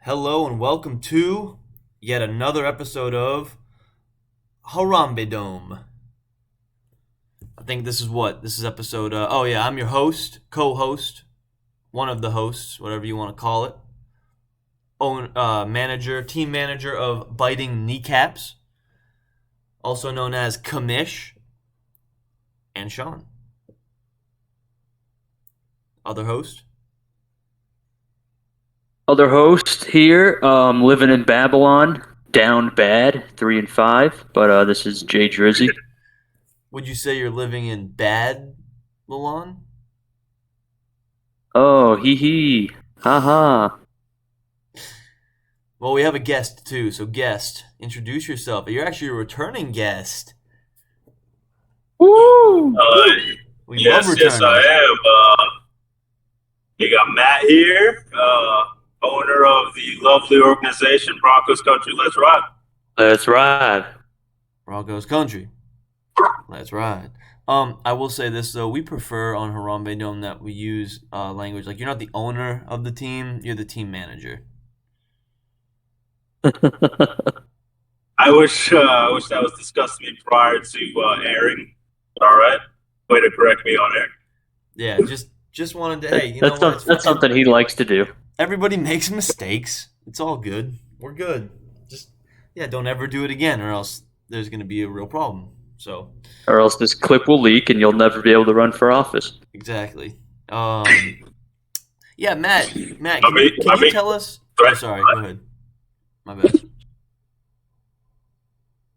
Hello and welcome to yet another episode of Harambedome. I think this is episode. I'm your host, co-host, one of the hosts, whatever you want to call it. Team manager of Biting Kneecaps, also known as Kamish, and Sean. Other host. Other host here, living in Babylon, down bad, 3 and 5. But this is Jay Drizzy. Would you say you're living in bad Milan? Oh, hee, haha. Well, we have a guest too, so guest, introduce yourself. You're actually a returning guest. Woo! Yes, I am. You got Matt here, owner of the lovely organization Broncos Country. Let's ride. Let's ride. Broncos Country. Let's ride. I will say this though, we prefer on Harambedome that we use language like you're not the owner of the team, you're the team manager. I wish that was discussed with me prior to airing. All right, way to correct me on air. Yeah, just wanted to. Hey, that's something he likes to do. Everybody makes mistakes. It's all good. We're good. Just don't ever do it again, or else there's going to be a real problem. So, or else this clip will leak, and you'll never be able to run for office. Exactly. Yeah, Matt. Can you tell us? Oh, sorry. Go ahead. My bad.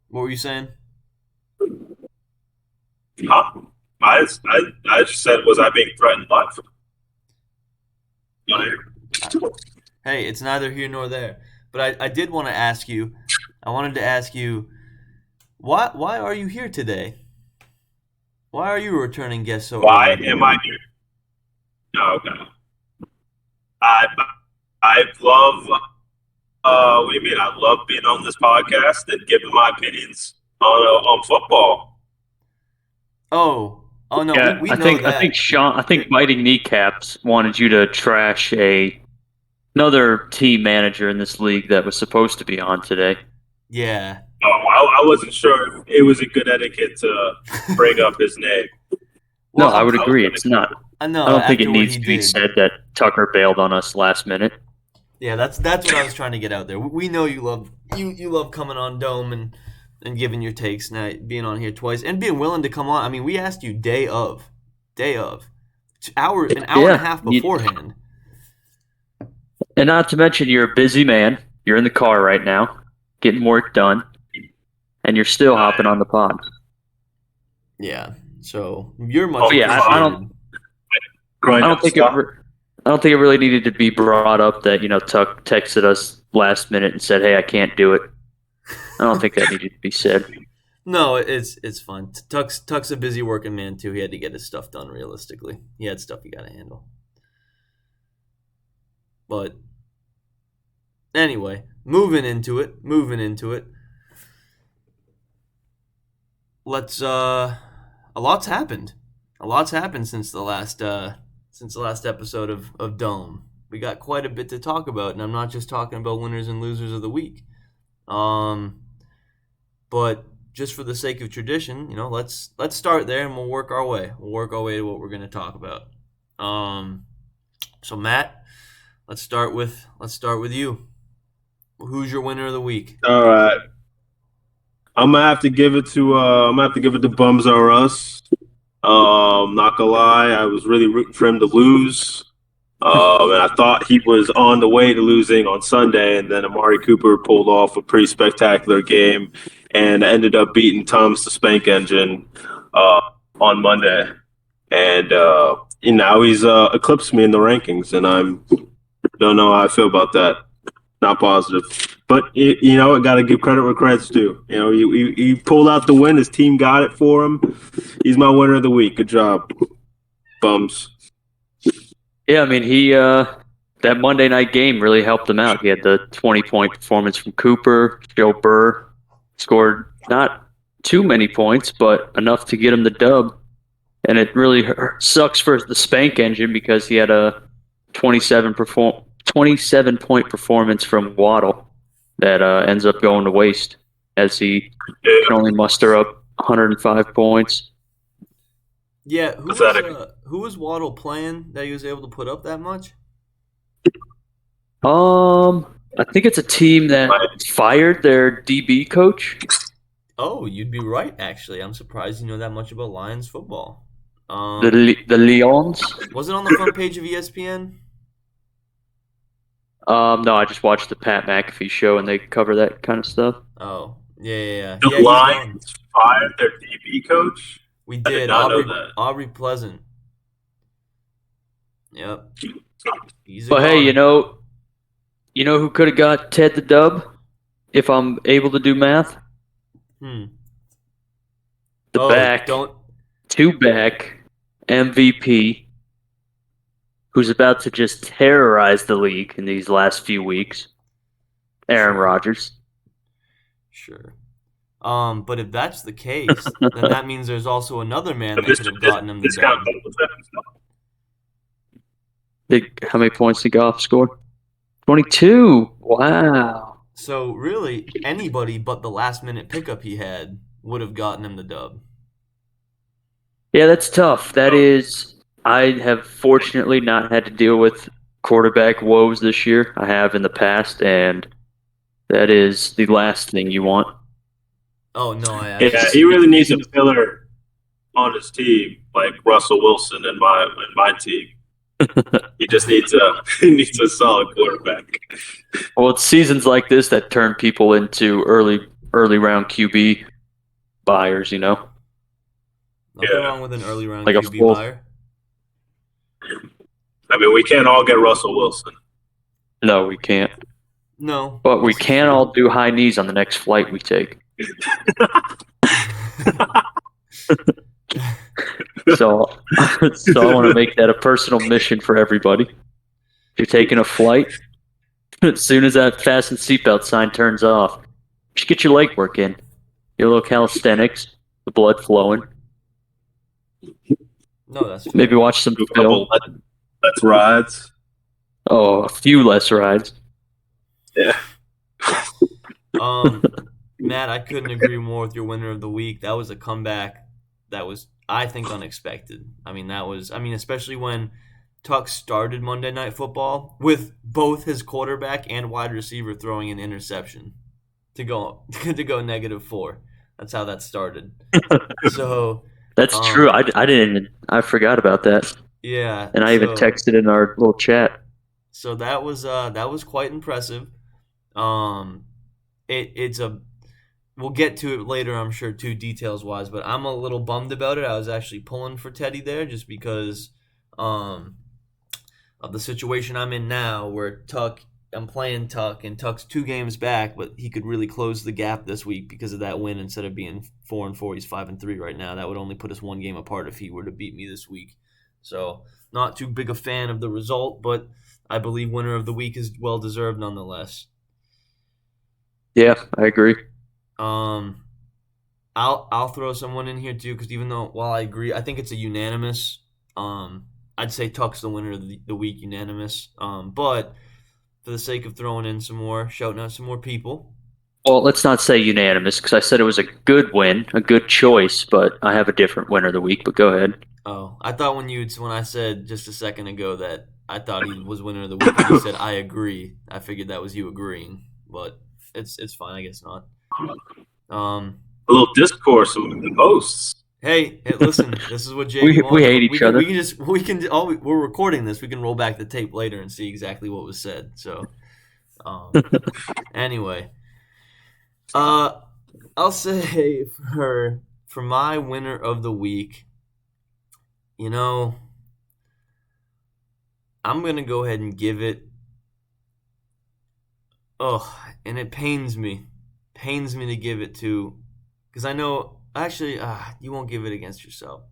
What were you saying? Huh? I just said, was I being threatened live? Hey, it's neither here nor there. But I did want to ask you. I wanted to ask you, why are you here today? Why are you a returning guest so Why early? am I here? Okay. I love. What do you mean? I love being on this podcast and giving my opinions on football. Oh no! Yeah, we I know think that. I think Biting Kneecaps wanted you to trash another team manager in this league that was supposed to be on today. Yeah. Oh, I wasn't sure if it was a good etiquette to bring up his name. No, I would agree. It's not. I know. I don't think it needs to be said that Tucker bailed on us last minute. Yeah, that's what I was trying to get out there. We know you love coming on Dome and giving your takes, and being on here twice, and being willing to come on. I mean, we asked you day of, an hour and a half beforehand. And not to mention, you're a busy man. You're in the car right now, getting work done, and you're still hopping on the pod. Yeah, so you're much. Oh yeah, I don't think it really needed to be brought up that Tuck texted us last minute and said, "Hey, I can't do it." I don't think that needed to be said. No, it's fun. Tuck's a busy working man too. He had to get his stuff done realistically. He had stuff he got to handle. But anyway, moving into it. Let's a lot's happened. A lot's happened since the last episode of Dome. We got quite a bit to talk about, and I'm not just talking about winners and losers of the week. But just for the sake of tradition, let's start there and we'll work our way. We'll work our way to what we're going to talk about. So Matt, let's start with you. Who's your winner of the week? All right. I'm gonna have to give it to Bums R Us. Not gonna lie, I was really rooting for him to lose. And I thought he was on the way to losing on Sunday, and then Amari Cooper pulled off a pretty spectacular game and ended up beating Tom's the Spank Engine on Monday. And now he's eclipsed me in the rankings, and I don't know how I feel about that. Not positive. But, I got to give credit where credit's due. He pulled out the win. His team got it for him. He's my winner of the week. Good job, Bums. Yeah, I mean, that Monday night game really helped him out. He had the 20-point performance from Cooper. Joe Burr scored not too many points, but enough to get him the dub. And it really sucks for the Spank Engine because he had a 27 27-point performance from Waddle that ends up going to waste as he can only muster up 105 points. Yeah, Pathetic. who was Waddle playing that he was able to put up that much? I think it's a team that fired their DB coach. Oh, you'd be right. Actually, I'm surprised you know that much about Lions football. The Lions. Was it on the front page of ESPN? No, I just watched the Pat McAfee show and they cover that kind of stuff. Oh, yeah. The Yeah, he's gone. Lions fired their DB coach. We I did did. not know that. Aubrey Pleasant. Yep. He's a But hey, goner. you know who could have got Ted the dub if I'm able to do math? The two-back MVP who's about to just terrorize the league in these last few weeks, Aaron Rodgers. Sure. But if that's the case, then that means there's also another man that could have gotten him the dub. How many points did Goff score? 22. Wow. So really, anybody but the last-minute pickup he had would have gotten him the dub. Yeah, that's tough. That is, I have fortunately not had to deal with quarterback woes this year. I have in the past, and that is the last thing you want. Oh no, Yeah, he really needs a pillar on his team, like Russell Wilson in my team. He just needs a solid quarterback. Well, it's seasons like this that turn people into early round QB buyers, you know? Nothing wrong with an early round Like a QB full- buyer. I mean, we can't all get Russell Wilson. No, we can't. No. But we can all do high knees on the next flight we take. So I want to make that a personal mission for everybody. If you're taking a flight, as soon as that fasten seatbelt sign turns off, just get your leg work in. Your little calisthenics, the blood flowing. No, that's fair. Maybe watch some Do a film. couple let's rides. Oh, a few less rides. Yeah. Matt, I couldn't agree more with your winner of the week. That was a comeback that was, I think, unexpected. Especially when Tuck started Monday Night Football with both his quarterback and wide receiver throwing an interception to go -4. That's how that started. So That's true. I forgot about that. yeah, And I even texted in our little chat. So that was quite impressive. We'll get to it later, I'm sure, too, details wise. But I'm a little bummed about it. I was actually pulling for Teddy there just because of the situation I'm in now, where I'm playing Tuck, and Tuck's 2 games back, but he could really close the gap this week because of that win. Instead of being 4-4, he's 5-3 right now. That would only put us 1 game apart if he were to beat me this week. So not too big a fan of the result, but I believe winner of the week is well deserved nonetheless. Yeah, I agree. I'll throw someone in here too, because while I agree, I think it's a unanimous. I'd say Tuck's the winner of the week, unanimous. But for the sake of throwing in some more, shouting out some more people. Well, let's not say unanimous, because I said it was a good win, a good choice, but I have a different winner of the week. But go ahead. Oh, I thought when I said just a second ago that I thought he was winner of the week, and you said I agree. I figured that was you agreeing, but it's fine. I guess not. A little discourse among the hosts. Hey, listen, this is what JB wants. We hate each other. We're recording this. We can roll back the tape later and see exactly what was said. So, anyway, I'll say for my winner of the week, I'm going to go ahead and give it. Oh, and it pains me to give it to, because I know, actually, you won't give it against yourself.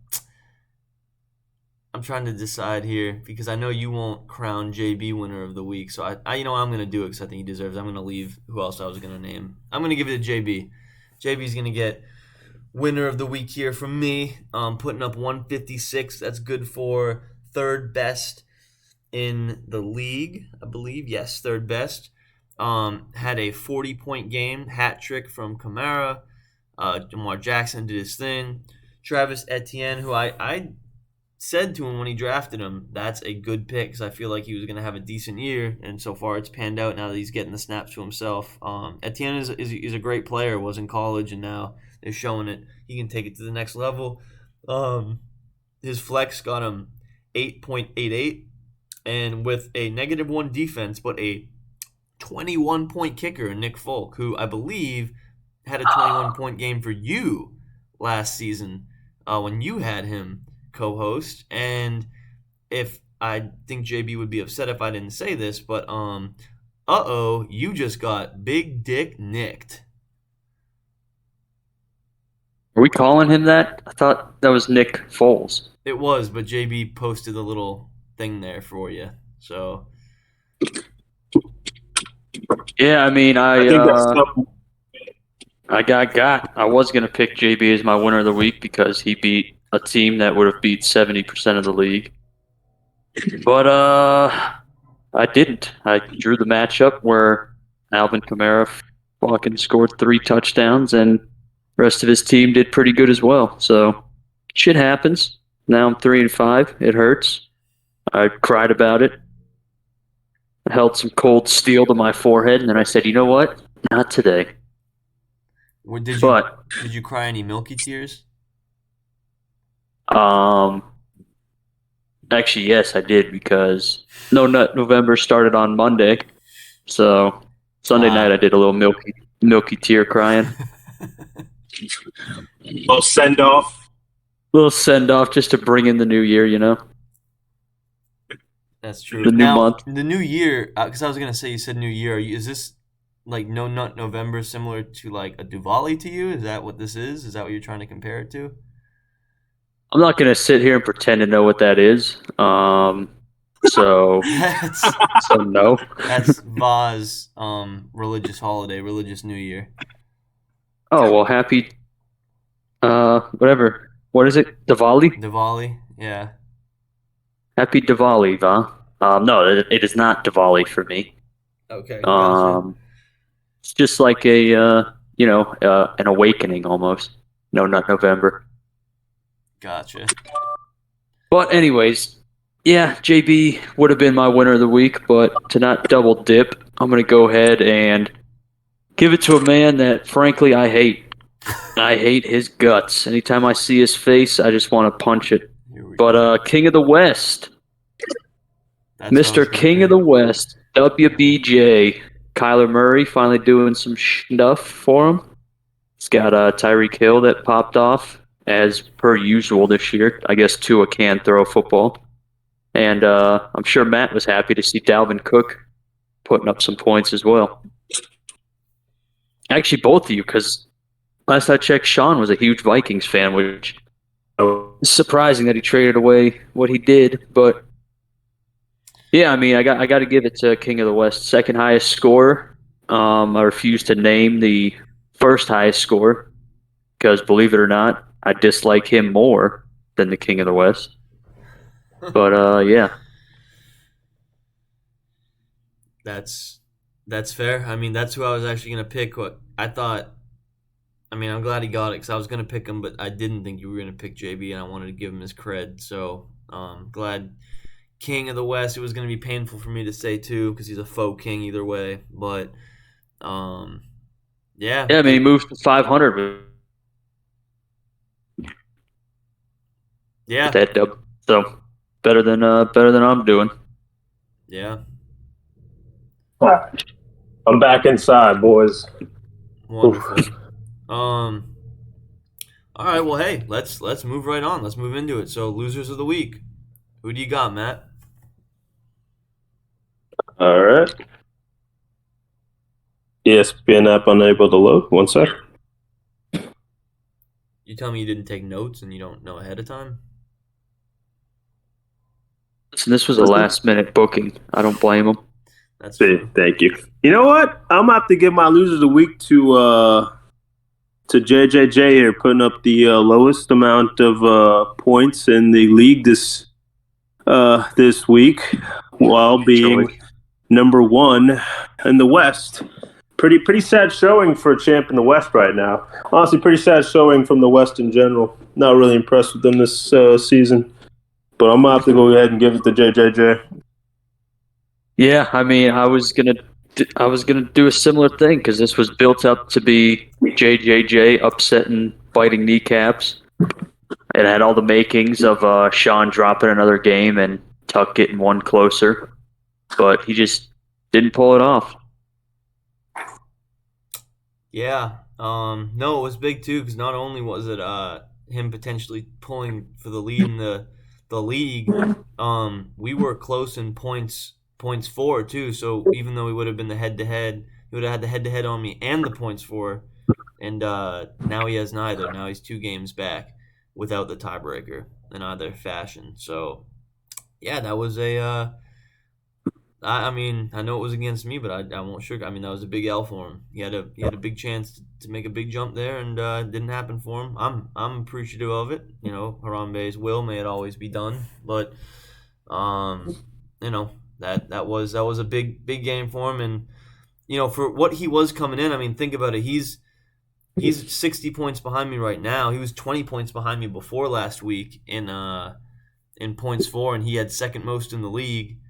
I'm trying to decide here, because I know you won't crown JB winner of the week, so I'm going to do it because I think he deserves it. I'm going to leave who else I was going to name. I'm going to give it to JB. JB's going to get winner of the week here from me, putting up 156. That's good for third best in the league, I believe. Yes, third best. Had a 40-point game, hat trick from Kamara. Lamar Jackson did his thing. Travis Etienne, who I said to him when he drafted him, that's a good pick because I feel like he was going to have a decent year, and so far it's panned out now that he's getting the snaps to himself. Etienne is a great player, was in college, and now they're showing it. He can take it to the next level. His flex got him 8.88, and with a -1 defense, but a 21-point kicker, Nick Folk, who I believe had a 21-point game for you last season when you had him co-host. And if I think JB would be upset if I didn't say this, but you just got Big Dick nicked. Are we calling him that? I thought that was Nick Foles. It was, but JB posted a little thing there for you. So yeah, I mean, I think that's something. I was gonna pick JB as my winner of the week because he beat a team that would have beat 70% of the league. But I didn't. I drew the matchup where Alvin Kamara fucking scored 3 touchdowns and the rest of his team did pretty good as well. So shit happens. Now I'm 3-5. It hurts. I cried about it. I held some cold steel to my forehead, and then I said, "You know what? Not today." Did you cry any milky tears? Actually, yes, I did because No Nut November started on Monday, so Sunday night I did a little milky tear crying. Little send off. Little send off just to bring in the new year, you know. That's true. The new month. The new year, because I was gonna say you said new year. Is this like No Nut November similar to like a Diwali to you? Is that what this is? Is that what you're trying to compare it to? I'm not gonna sit here and pretend to know what that is. So no. That's Va's religious holiday, religious New Year. Oh well, happy whatever. What is it? Diwali? Diwali, yeah. Happy Diwali, Va. No, it is not Diwali for me. Okay, gotcha. It's just like a an awakening almost. No, not November. Gotcha. But anyways, yeah, JB would have been my winner of the week, but to not double dip, I'm gonna go ahead and give it to a man that frankly I hate. I hate his guts. Anytime I see his face, I just want to punch it. But King of the West, Mr. King of the West, WBJ, Kyler Murray finally doing some stuff for him. He's got Tyreek Hill that popped off as per usual this year. I guess Tua can throw a football. And I'm sure Matt was happy to see Dalvin Cook putting up some points as well. Actually, both of you, because last I checked, Sean was a huge Vikings fan, which is surprising that he traded away what he did. But yeah, I mean, I got to give it to King of the West, second highest scorer. I refuse to name the first highest scorer because, believe it or not, I dislike him more than the King of the West. But yeah, that's fair. I mean, that's who I was actually gonna pick. What I thought. I mean, I'm glad he got it because I was gonna pick him, but I didn't think you were gonna pick JB, and I wanted to give him his cred. So glad King of the West. It was gonna be painful for me to say too because he's a faux king either way. But yeah. I mean, he moved to 500. Yeah. That dub. So better than I'm doing. Yeah. All right. I'm back inside, boys. Wonderful. All right. Well, hey, let's move right on. Let's move into it. So, losers of the week. Who do you got, Matt? All right. ESPN app unable to load. 1 sec. You tell me you didn't take notes and you don't know ahead of time? Listen, this was a last-minute booking. I don't blame him. That's true. Thank you. You know what? I'm gonna have to give my losers of the week to JJJ here, putting up the lowest amount of points in the league this week. while being number one in the West. Pretty sad showing for a champ in the West right now. Honestly, pretty sad showing from the West in general. Not really impressed with them this season. But I'm gonna have to go ahead and give it to JJJ. Yeah, I mean, I was gonna do a similar thing because this was built up to be JJJ upsetting, biting kneecaps. It had all the makings of Sean dropping another game and Tuck getting one closer, but he just didn't pull it off. Yeah. No, it was big too because not only was it him potentially pulling for the lead in the league, we were close in points for too. So even though we would have been the head to head, he would have had the head to head on me and the points for, and now he has neither. Now he's 2 games back without the tiebreaker in either fashion. So yeah, that was a. I mean, I know it was against me, but I won't sugar. I mean, that was a big L for him. He had a big chance to make a big jump there, and it didn't happen for him. I'm appreciative of it. You know, Harambe's will may it always be done, but you know that was a big game for him, and you know for what he was coming in. I mean, think about it. He's 60 points behind me right now. He was 20 points behind me before last week in points for, and he had second most in the league.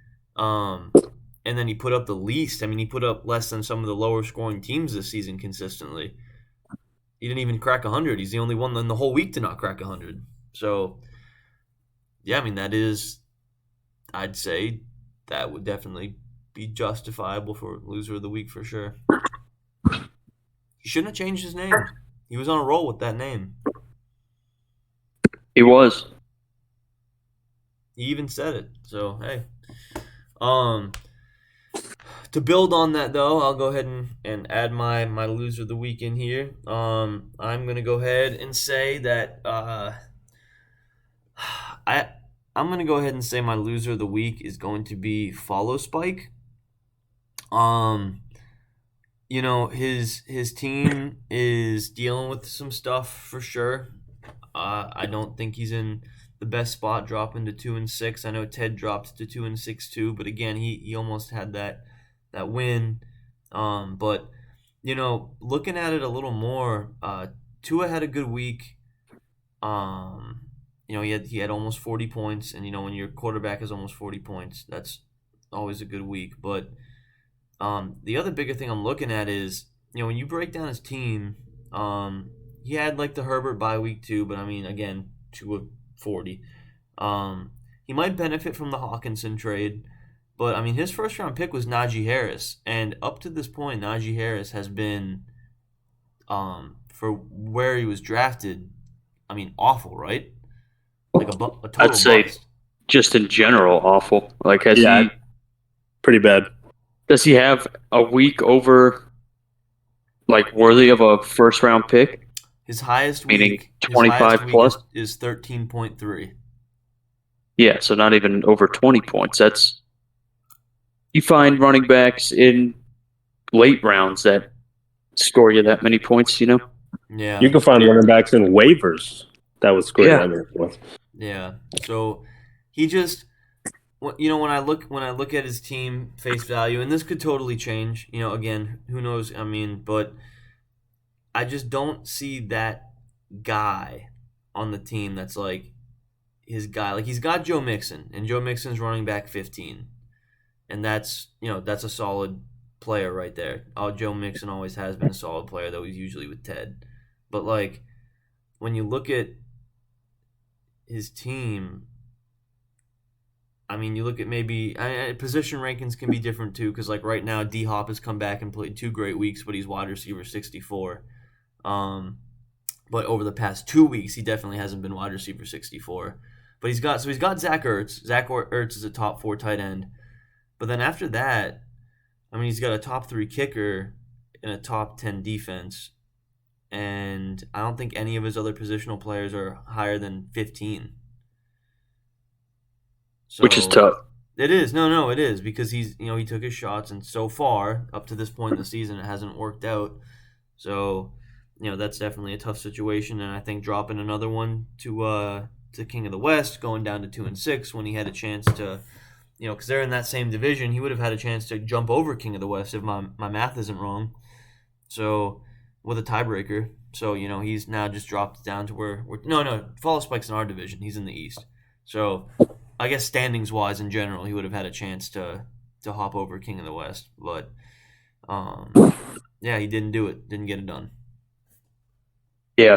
And then he put up the least. I mean, he put up less than some of the lower scoring teams this season consistently. He didn't even crack 100. He's the only one in the whole week to not crack 100. So, yeah, I mean, that is, I'd say that would definitely be justifiable for loser of the week for sure. He shouldn't have changed his name. He was on a roll with that name. He was. He even said it. So, hey. To build on that, though, I'll go ahead and add my loser of the week in here. I'm going to go ahead and say that I'm going to go ahead and say my loser of the week is going to be Follow Spike. You know, his team is dealing with some stuff for sure. I don't think he's in the best spot, dropping to 2-6. I know Ted dropped to 2-6 too, but again, he almost had that win. But you know, looking at it a little more, Tua had a good week. You know, he had almost 40 points, and you know when your quarterback has almost 40 points, that's always a good week. But the other bigger thing I'm looking at is, you know, when you break down his team, he had like the Herbert bye week too, but I mean, again, 2 of 40. He might benefit from the Hawkinson trade, but I mean, his first round pick was Najee Harris, and up to this point, Najee Harris has been, for where he was drafted, I mean, awful, right? Like a total I'd say bust. just in general awful. Like, has he? Pretty bad. Does he have a week over, like, worthy of a first round pick? His highest Meaning week, 25 plus? is 13.3. Yeah, so not even over 20 points. That's, you find running backs in late rounds that score you that many points, you know? Yeah. You can find running backs in waivers that would score Yeah. that many points. Yeah. So he just, you know, when I look at his team face value, and this could totally change. You know, again, who knows? I mean, but I just don't see that guy on the team that's like his guy. Like he's got Joe Mixon, and Joe Mixon's running back 15, and that's, you know, that's a solid player right there. Oh, Joe Mixon always has been a solid player, though he's usually with Ted. But like when you look at his team, I mean, you look at maybe position rankings can be different too, because like right now, D Hop has come back and played 2 great weeks, but he's wide receiver 64. But over the past 2 weeks, he definitely hasn't been wide receiver 64. But he's got Zach Ertz. Zach Ertz is a top 4 tight end. But then after that, I mean, he's got a top 3 kicker and a top 10 defense. And I don't think any of his other positional players are higher than 15. So, Which is tough. It is. No, it is, because he's, you know, he took his shots, and so far up to this point in the season, it hasn't worked out. So, you know, that's definitely a tough situation, and I think dropping another one to King of the West, going down to 2-6 when he had a chance to because they're in that same division, he would have had a chance to jump over King of the West if my math isn't wrong. So with a tiebreaker. So, he's now just dropped down to where no, Follow Spike's in our division. He's in the East. So I guess standings wise in general, he would have had a chance to hop over King of the West. But yeah, he didn't do it. Didn't get it done. Yeah.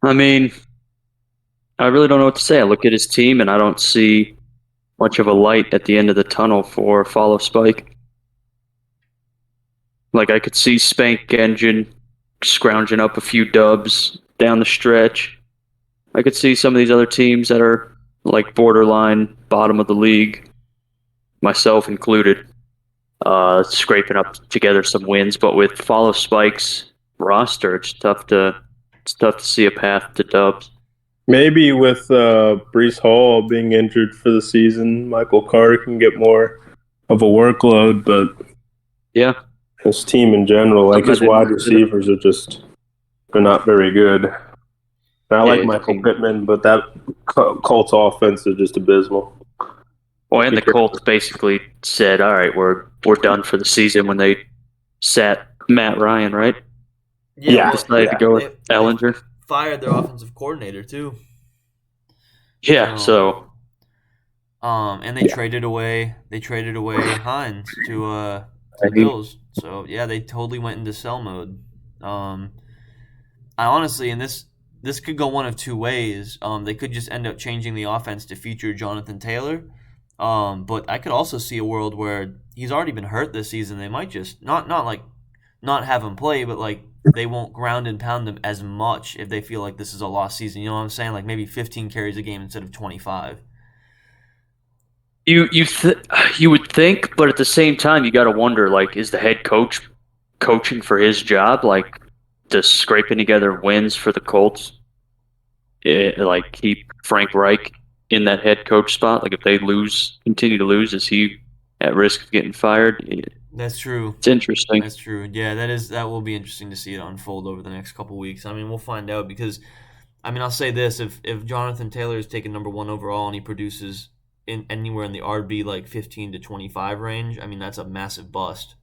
I mean, I really don't know what to say. I look at his team and I don't see much of a light at the end of the tunnel for Follow Spike. Like I could see Spank Engine scrounging up a few dubs down the stretch. I could see some of these other teams that are like borderline bottom of the league, myself included, scraping up together some wins. But with Follow Spike's roster, it's tough to see a path to dubs. Maybe with Brees Hall being injured for the season, Michael Carter can get more of a workload, but Yeah, his team in general, like his wide receivers, they're not very good. I like Michael Pittman, but that Colts offense is just abysmal. Well, and the Colts basically said, "All right, we're done for the season." When they sat Matt Ryan, right? Yeah, decided to go with Ellinger. They fired their offensive coordinator too. Yeah, so and they traded away Hines to the Bills. So yeah, they totally went into sell mode. I honestly, and this could go one of two ways. They could just end up changing the offense to feature Jonathan Taylor. But I could also see a world where he's already been hurt this season. They might just not have him play, but like they won't ground and pound him as much if they feel like this is a lost season. You know what I'm saying? Like maybe 15 carries a game instead of 25. You would think, but at the same time, you got to wonder: like, is the head coach coaching for his job? Like, does scraping together wins for the Colts, like keep Frank Reich in that head coach spot? Like, if they continue to lose, is he at risk of getting fired? That's true. It's interesting. That's true. Yeah, that will be interesting to see it unfold over the next couple weeks. I mean, we'll find out because, I mean, I'll say this: if Jonathan Taylor is taken number 1 overall and he produces anywhere in the RB like 15 to 25 range, I mean that's a massive bust.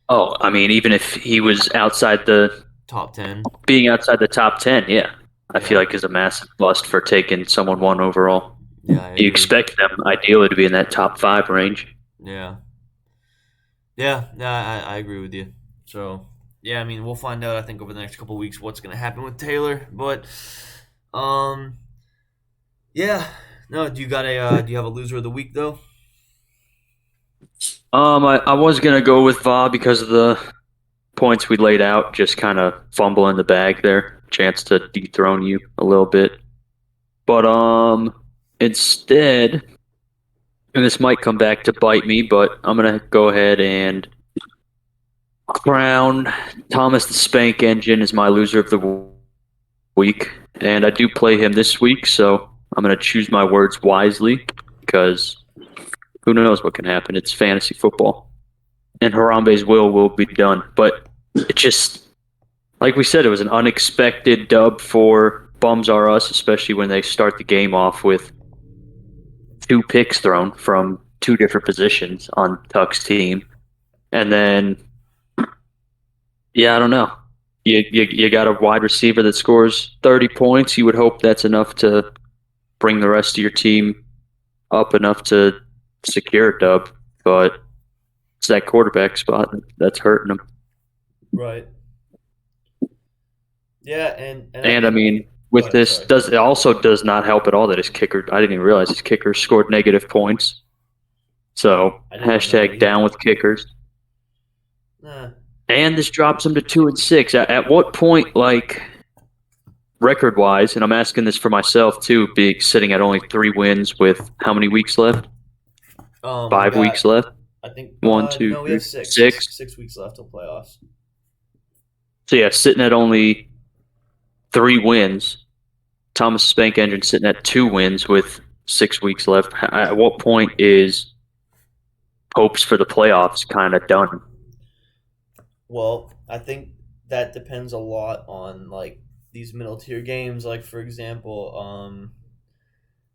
Oh, I mean, even if he was outside the top 10, being outside the top 10, yeah, I feel like is a massive bust for taking someone 1 overall. Yeah, you expect them ideally to be in that top 5 range. Yeah, I agree with you. So yeah, I mean we'll find out. I think over the next couple of weeks what's going to happen with Taylor, but yeah. No, do you have a loser of the week though? I was gonna go with Va because of the points we laid out, just kind of fumble in the bag there, chance to dethrone you a little bit. But instead, and this might come back to bite me, but I'm gonna go ahead and crown Thomas the Spank Engine as my loser of the week, and I do play him this week, so I'm gonna choose my words wisely because who knows what can happen? It's fantasy football. And Harambe's will be done. But it just, like we said, it was an unexpected dub for Bums R Us, especially when they start the game off with 2 picks thrown from 2 different positions on Tuck's team. And then, yeah, I don't know. You got a wide receiver that scores 30 points. You would hope that's enough to bring the rest of your team up enough to secure a dub, but it's that quarterback spot that's hurting them. Right. Yeah, and I mean, with this, it also does not help at all that his kicker. I didn't even realize his kicker scored negative points. So hashtag down with kickers. And this drops him to 2-6. At what point, like record wise, and I'm asking this for myself too, being sitting at only 3 wins with how many weeks left? 5 weeks left. I think 1, 2, no, we have 6. 6 weeks left till playoffs. So yeah, sitting at only 3 wins. Thomas Spank Engine sitting at 2 wins with 6 weeks left. At what point is hopes for the playoffs kind of done? Well, I think that depends a lot on like these middle tier games. Like for example,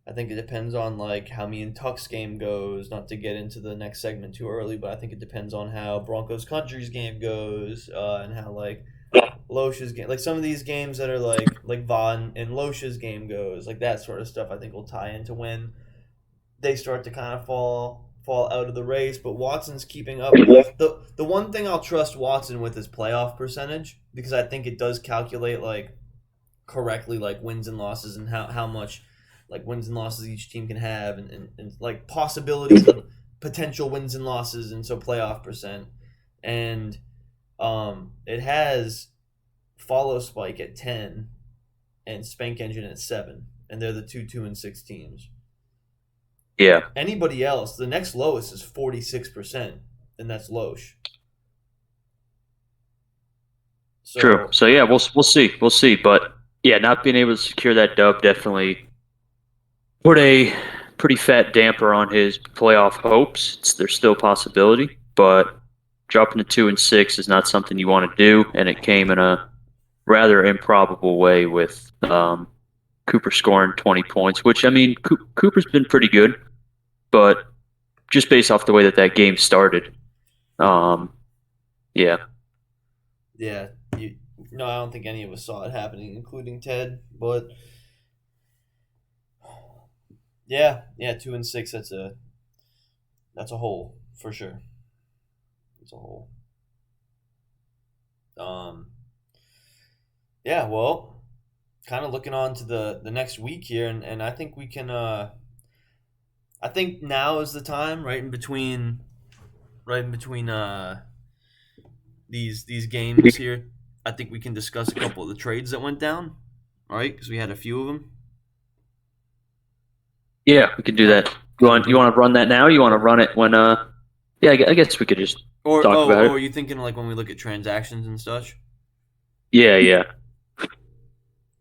I think it depends on like how me and Tuck's game goes. Not to get into the next segment too early, but I think it depends on how Broncos Country's game goes, and how like Losh's game, like some of these games that are like Vaughn and Losh's game goes, like that sort of stuff. I think will tie into when they start to kind of fall out of the race. But Watson's keeping up. The one thing I'll trust Watson with is playoff percentage, because I think it does calculate like correctly like wins and losses, and how much like wins and losses each team can have, and like possibilities of potential wins and losses, and so playoff percent. And it has follow Spike at 10 and Spank Engine at 7, and they're the 2-2-6 teams. Yeah, Anybody else, the next lowest is 46%, and that's Loesch. So, true. So yeah, we'll see. But yeah, not being able to secure that dub definitely put a pretty fat damper on his playoff hopes. There's still a possibility, but dropping to 2-6 is not something you want to do, and it came in a rather improbable way with Cooper scoring 20 points, which I mean, Cooper's been pretty good, but just based off the way that game started, yeah. yeah, no, I don't think any of us saw it happening, including Ted. But yeah, 2-6. That's a hole for sure. It's a hole. Yeah, well, kind of looking on to the next week here, and I think we can. I think now is the time, right in between these games here. I think we can discuss a couple of the trades that went down, right? Because we had a few of them. Yeah, we could do that. You want to run that now? Or you want to run it when? Yeah, I guess we could just talk about it. Or are you thinking like when we look at transactions and such? Yeah.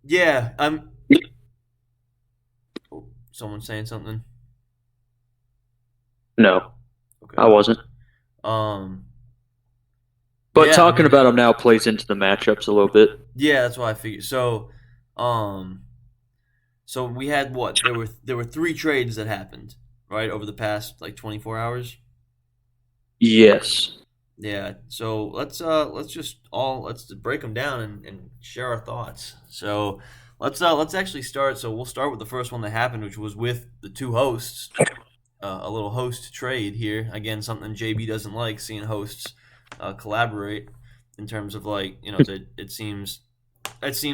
Yeah, oh, someone saying something. No, Okay. I wasn't. But yeah, talking about them now plays into the matchups a little bit. Yeah, that's what I figured. So we had what? There were 3 trades that happened, right, over the past like 24 hours. Yes. Yeah. So let's break them down and share our thoughts. So let's actually start. So we'll start with the first one that happened, which was with the 2 hosts. A little host trade here. Again, something JB doesn't like, seeing hosts collaborate in terms of like, it seems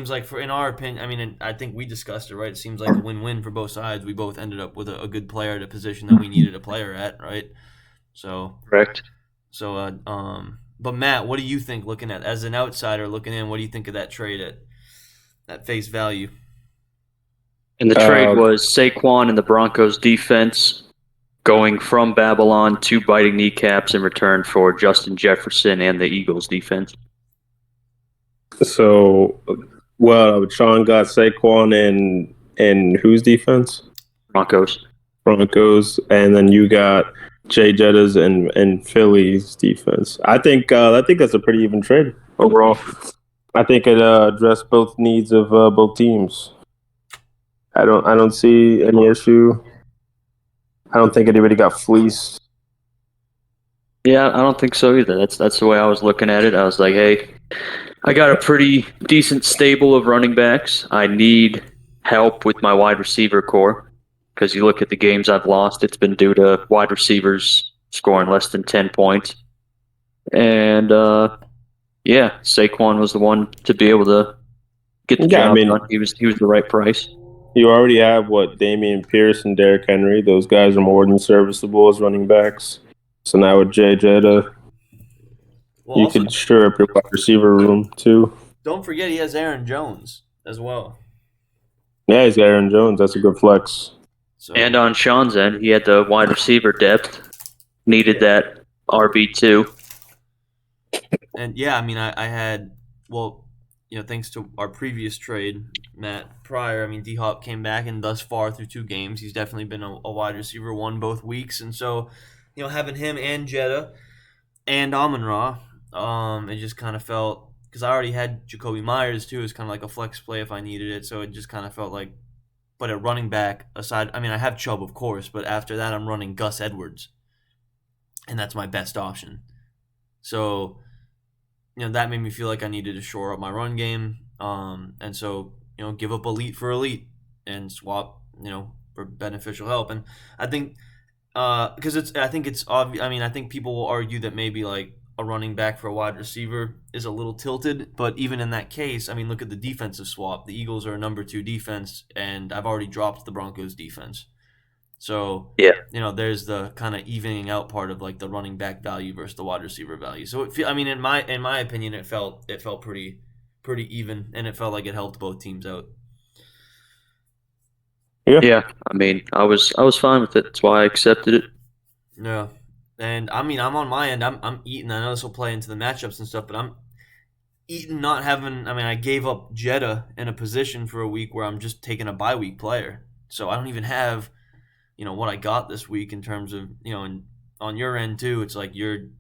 like, for in our opinion, I mean, I think we discussed it, right? It seems like a win-win for both sides. We both ended up with a good player at a position that we needed a player at, right? So Correct. So but Matt, what do you think, looking at as an outsider looking in? What do you think of that trade at face value? And the trade was Saquon and the Broncos defense going from Babylon to biting kneecaps in return for Justin Jefferson and the Eagles defense. So, Sean got Saquon and whose defense? Broncos, and then you got Jay Jettas and Philly's defense. I think that's a pretty even trade overall. I think it addressed both needs of both teams. I don't see any issue. I don't think anybody got fleeced. Yeah, I don't think so either. That's the way I was looking at it. I was like, hey, I got a pretty decent stable of running backs. I need help with my wide receiver core, because you look at the games I've lost, it's been due to wide receivers scoring less than 10 points. And Saquon was the one to be able to get the job done. He was the right price. You already have Dameon Pierce and Derrick Henry. Those guys are more than serviceable as running backs. So now with Jay Jetta, you could stir up your wide receiver room too. Don't forget he has Aaron Jones as well. Yeah, he's got Aaron Jones. That's a good flex. So, and on Sean's end, he had the wide receiver depth. Needed that RB2. And yeah, I mean, I had, thanks to our previous trade, Matt, prior, I mean, D-Hop came back, and thus far through 2 games, he's definitely been a wide receiver 1 both weeks. And so, having him and Jetta and Amon-Ra, it just kind of felt, because I already had Jacoby Myers too, as kind of like a flex play if I needed it. So it just kind of felt like But at running back, aside, I mean, I have Chubb, of course, but after that, I'm running Gus Edwards, and that's my best option. So, that made me feel like I needed to shore up my run game, and so give up elite for elite and swap, for beneficial help. And I think because I think it's obvious. I mean, I think people will argue that maybe like a running back for a wide receiver is a little tilted, but even in that case, I mean, look at the defensive swap. The Eagles are a number 2 defense, and I've already dropped the Broncos defense. So, Yeah. There's the kind of evening out part of like the running back value versus the wide receiver value. So I mean, in my opinion, it felt pretty even, and it felt like it helped both teams out. Yeah. I mean, I was fine with it. That's why I accepted it. Yeah, and I mean, I'm on my end. I'm eating. I know this will play into the matchups and stuff, but I'm eating not having. I mean, I gave up Jetta in a position for a week where I'm just taking a bye week player, so I don't even have what I got this week in terms of and on your end too. It's like you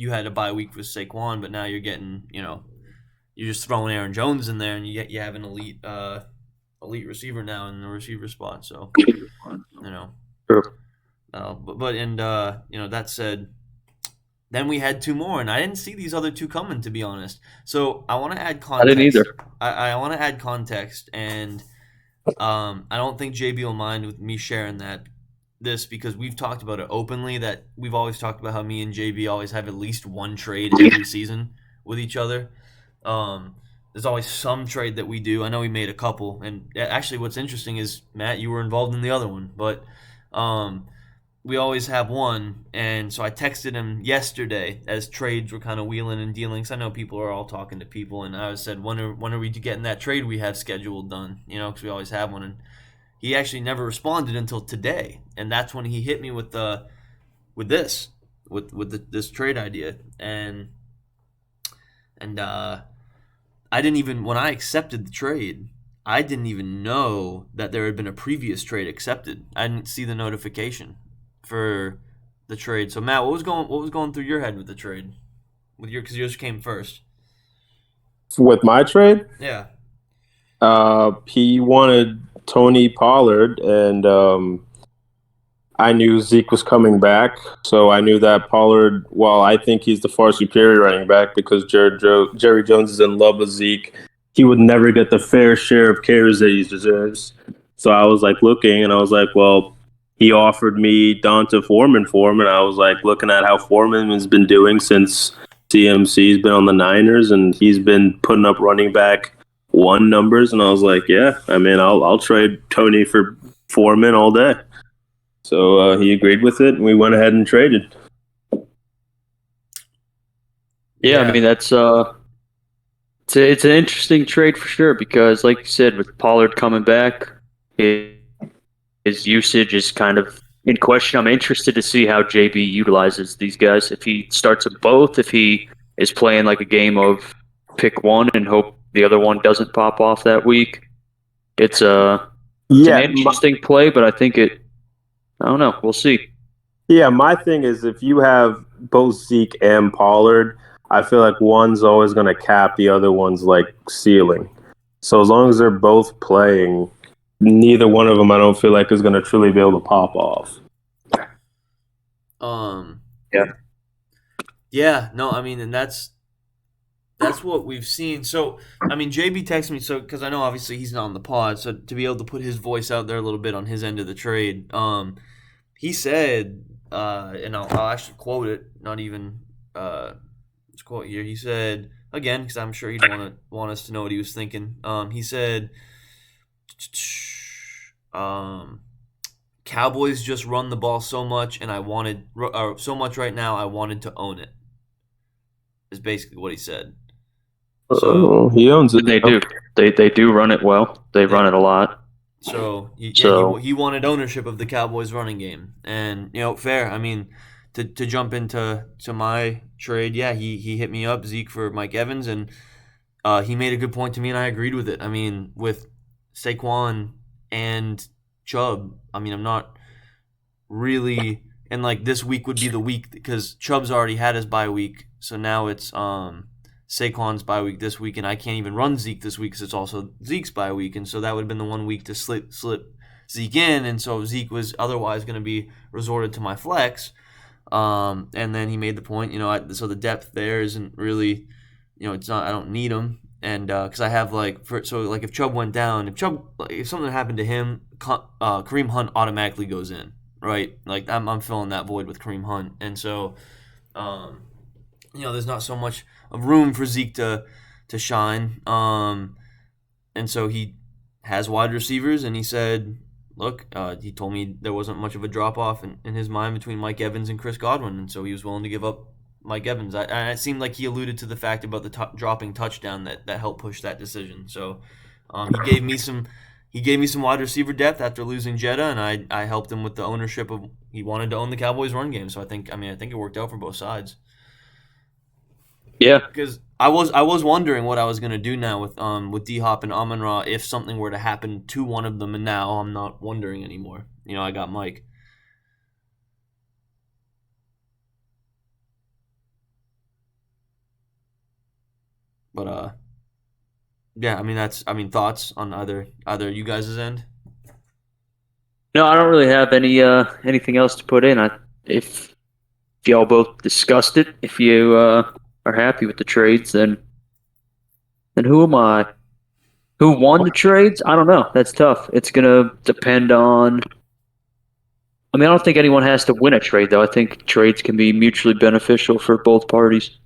had a bye week with Saquon, but now you're getting you're just throwing Aaron Jones in there, and you have an elite receiver now in the receiver spot. So True. But that said, then we had 2 more, and I didn't see these other 2 coming, to be honest. So I want to add context. I didn't either. I want to add context, and I don't think JB will mind with me sharing this because we've talked about it openly. That we've always talked about how me and JB always have at least one trade every season with each other. There's always some trade that we do. I know we made a couple, and actually, what's interesting is Matt, you were involved in the other one, but we always have one. And so I texted him yesterday as trades were kind of wheeling and dealing. Because I know people are all talking to people, and I said, when are we getting that trade we have scheduled done? Because we always have one. And he actually never responded until today, and that's when he hit me with this trade idea, and I didn't even, when I accepted the trade, I didn't even know that there had been a previous trade accepted. I didn't see the notification for the trade. So Matt, what was going through your head with the trade? Because yours came first. With my trade, Yeah. he wanted Tony Pollard, and I knew Zeke was coming back, so I knew that Pollard, while I think he's the far superior running back because Jerry Jones is in love with Zeke, he would never get the fair share of carries that he deserves. So I was like looking, and I was like, well, he offered me Donta Foreman for him, and I was like looking at how Foreman has been doing since CMC's been on the Niners, and he's been putting up running back 1 numbers, and I was like, yeah, I mean, I'll trade Tony for Foreman all day. So he agreed with it, and we went ahead and traded. Yeah, I mean, that's it's an interesting trade for sure because, like you said, with Pollard coming back, his usage is kind of in question. I'm interested to see how JB utilizes these guys. If he starts them both, if he is playing like a game of pick one and hope the other one doesn't pop off that week. It's an interesting play, but I think I don't know. We'll see. Yeah, my thing is if you have both Zeke and Pollard, I feel like one's always going to cap the other one's like ceiling. So as long as they're both playing, neither one of them I don't feel like is going to truly be able to pop off. Yeah. Yeah, no, I mean, and that's what we've seen. So, I mean, JB texted me, so because I know obviously he's not on the pod, so to be able to put his voice out there a little bit on his end of the trade, he said, and I'll actually quote it, not even let's quote here. He said again, because I'm sure he'd want us to know what he was thinking. He said, Cowboys just run the ball so much, and I wanted so much right now. I wanted to own it. Is basically what he said. So he owns it. They do. They do run it well. They run it a lot. So he wanted ownership of the Cowboys running game, and fair. I mean, to jump into my trade, yeah, he hit me up, Zeke for Mike Evans, and he made a good point to me, and I agreed with it. I mean, with Saquon and Chubb, I mean, I'm not really, and like this week would be the week because Chubb's already had his bye week, so now it's Saquon's bye week this week, and I can't even run Zeke this week because it's also Zeke's bye week, and so that would have been the 1 week to slip Zeke in, and so Zeke was otherwise going to be resorted to my flex. And then he made the point, so the depth there isn't really, it's not. I don't need him, and because I have if Chubb went down, if something happened to him, Kareem Hunt automatically goes in, right? Like I'm filling that void with Kareem Hunt, and so, there's not so much of room for Zeke to shine. And so he has wide receivers, and he said, look, he told me there wasn't much of a drop-off in his mind between Mike Evans and Chris Godwin, and so he was willing to give up Mike Evans. It seemed like he alluded to the fact about the dropping touchdown that helped push that decision. So he gave me some wide receiver depth after losing Jetta, and I helped him with the ownership of he wanted to own the Cowboys run game. So I think it worked out for both sides. Yeah, because I was wondering what I was gonna do now with D-Hop and Amon-Ra if something were to happen to one of them, and now I'm not wondering anymore. I got Mike. But yeah, thoughts on either you guys' end? no, I don't really have anything else to put in. If y'all both discussed it, if you are happy with the trades, then who am I? Who won the trades? I don't know. That's tough. It's gonna depend on. I don't think anyone has to win a trade, though. I think trades can be mutually beneficial for both parties.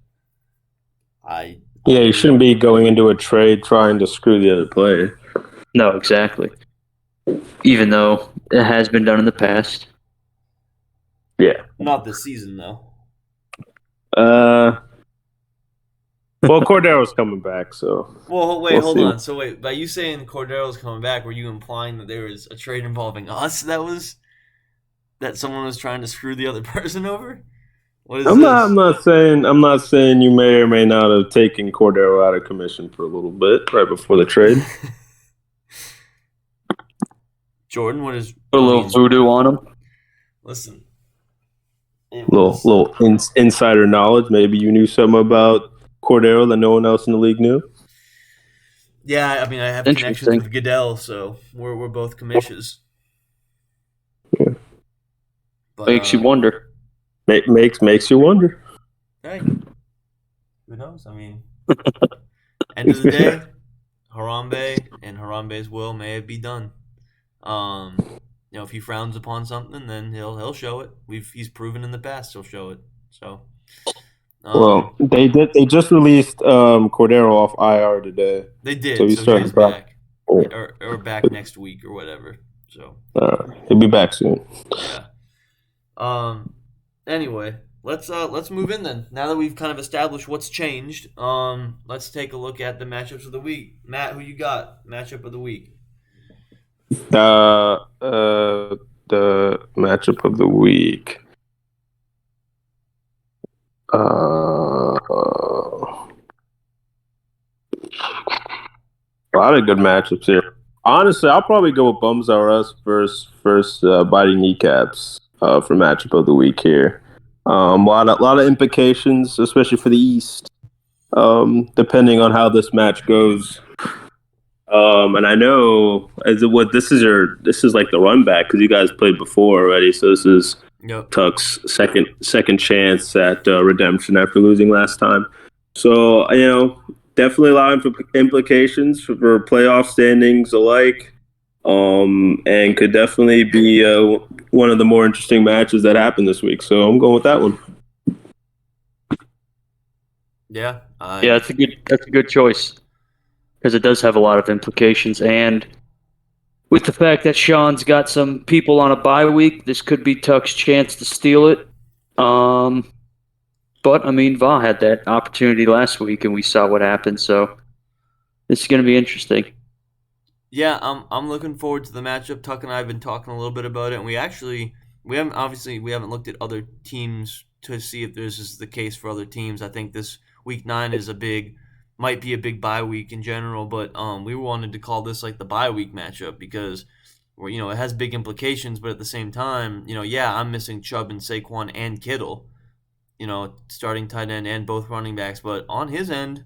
Yeah, you shouldn't be going into a trade trying to screw the other player. No, exactly. Even though it has been done in the past. Yeah. Not this season, though. Well, Cordero's coming back, so. Well, wait, hold on. So wait, by you saying Cordero's coming back, were you implying that there was a trade involving us that someone was trying to screw the other person over? What is this? I'm not saying you may or may not have taken Cordero out of commission for a little bit right before the trade. Jordan, what is Put a little voodoo on him. Listen. Little insider knowledge. Maybe you knew something about Cordero that no one else in the league knew. Yeah, I have connections with Goodell, so we're both commissions. Yeah. But, makes you wonder. Makes you wonder. Hey, who knows? End of the day, Harambe and Harambe's will may be done. If he frowns upon something, then he'll show it. He's proven in the past he'll show it. So, well, they just released Cordero off IR today. They did. So he's back, or back next week or whatever. So he'll be back soon. Yeah. Anyway, let's move in then. Now that we've kind of established what's changed, let's take a look at the matchups of the week. Matt, who you got? Matchup of the week. The matchup of the week. A lot of good matchups here. Honestly, I'll probably go with Bums R Us versus Body Kneecaps for matchup of the week here. A lot of implications, especially for the East, depending on how this match goes. And I know this is like the run back because you guys played before already, so this is Tuck's second chance at redemption after losing last time. So definitely a lot of implications for playoff standings alike, and could definitely be one of the more interesting matches that happened this week. So I'm going with that one. Yeah, that's a good choice. Because it does have a lot of implications, and with the fact that Sean's got some people on a bye week, this could be Tuck's chance to steal it. But Va had that opportunity last week, and we saw what happened. So this is going to be interesting. Yeah, I'm looking forward to the matchup. Tuck and I have been talking a little bit about it, and we haven't looked at other teams to see if this is the case for other teams. I think this week 9 is might be a big bye week in general, but we wanted to call this like the bye week matchup because it has big implications, but at the same time, I'm missing Chubb and Saquon and Kittle. starting tight end and both running backs. But on his end,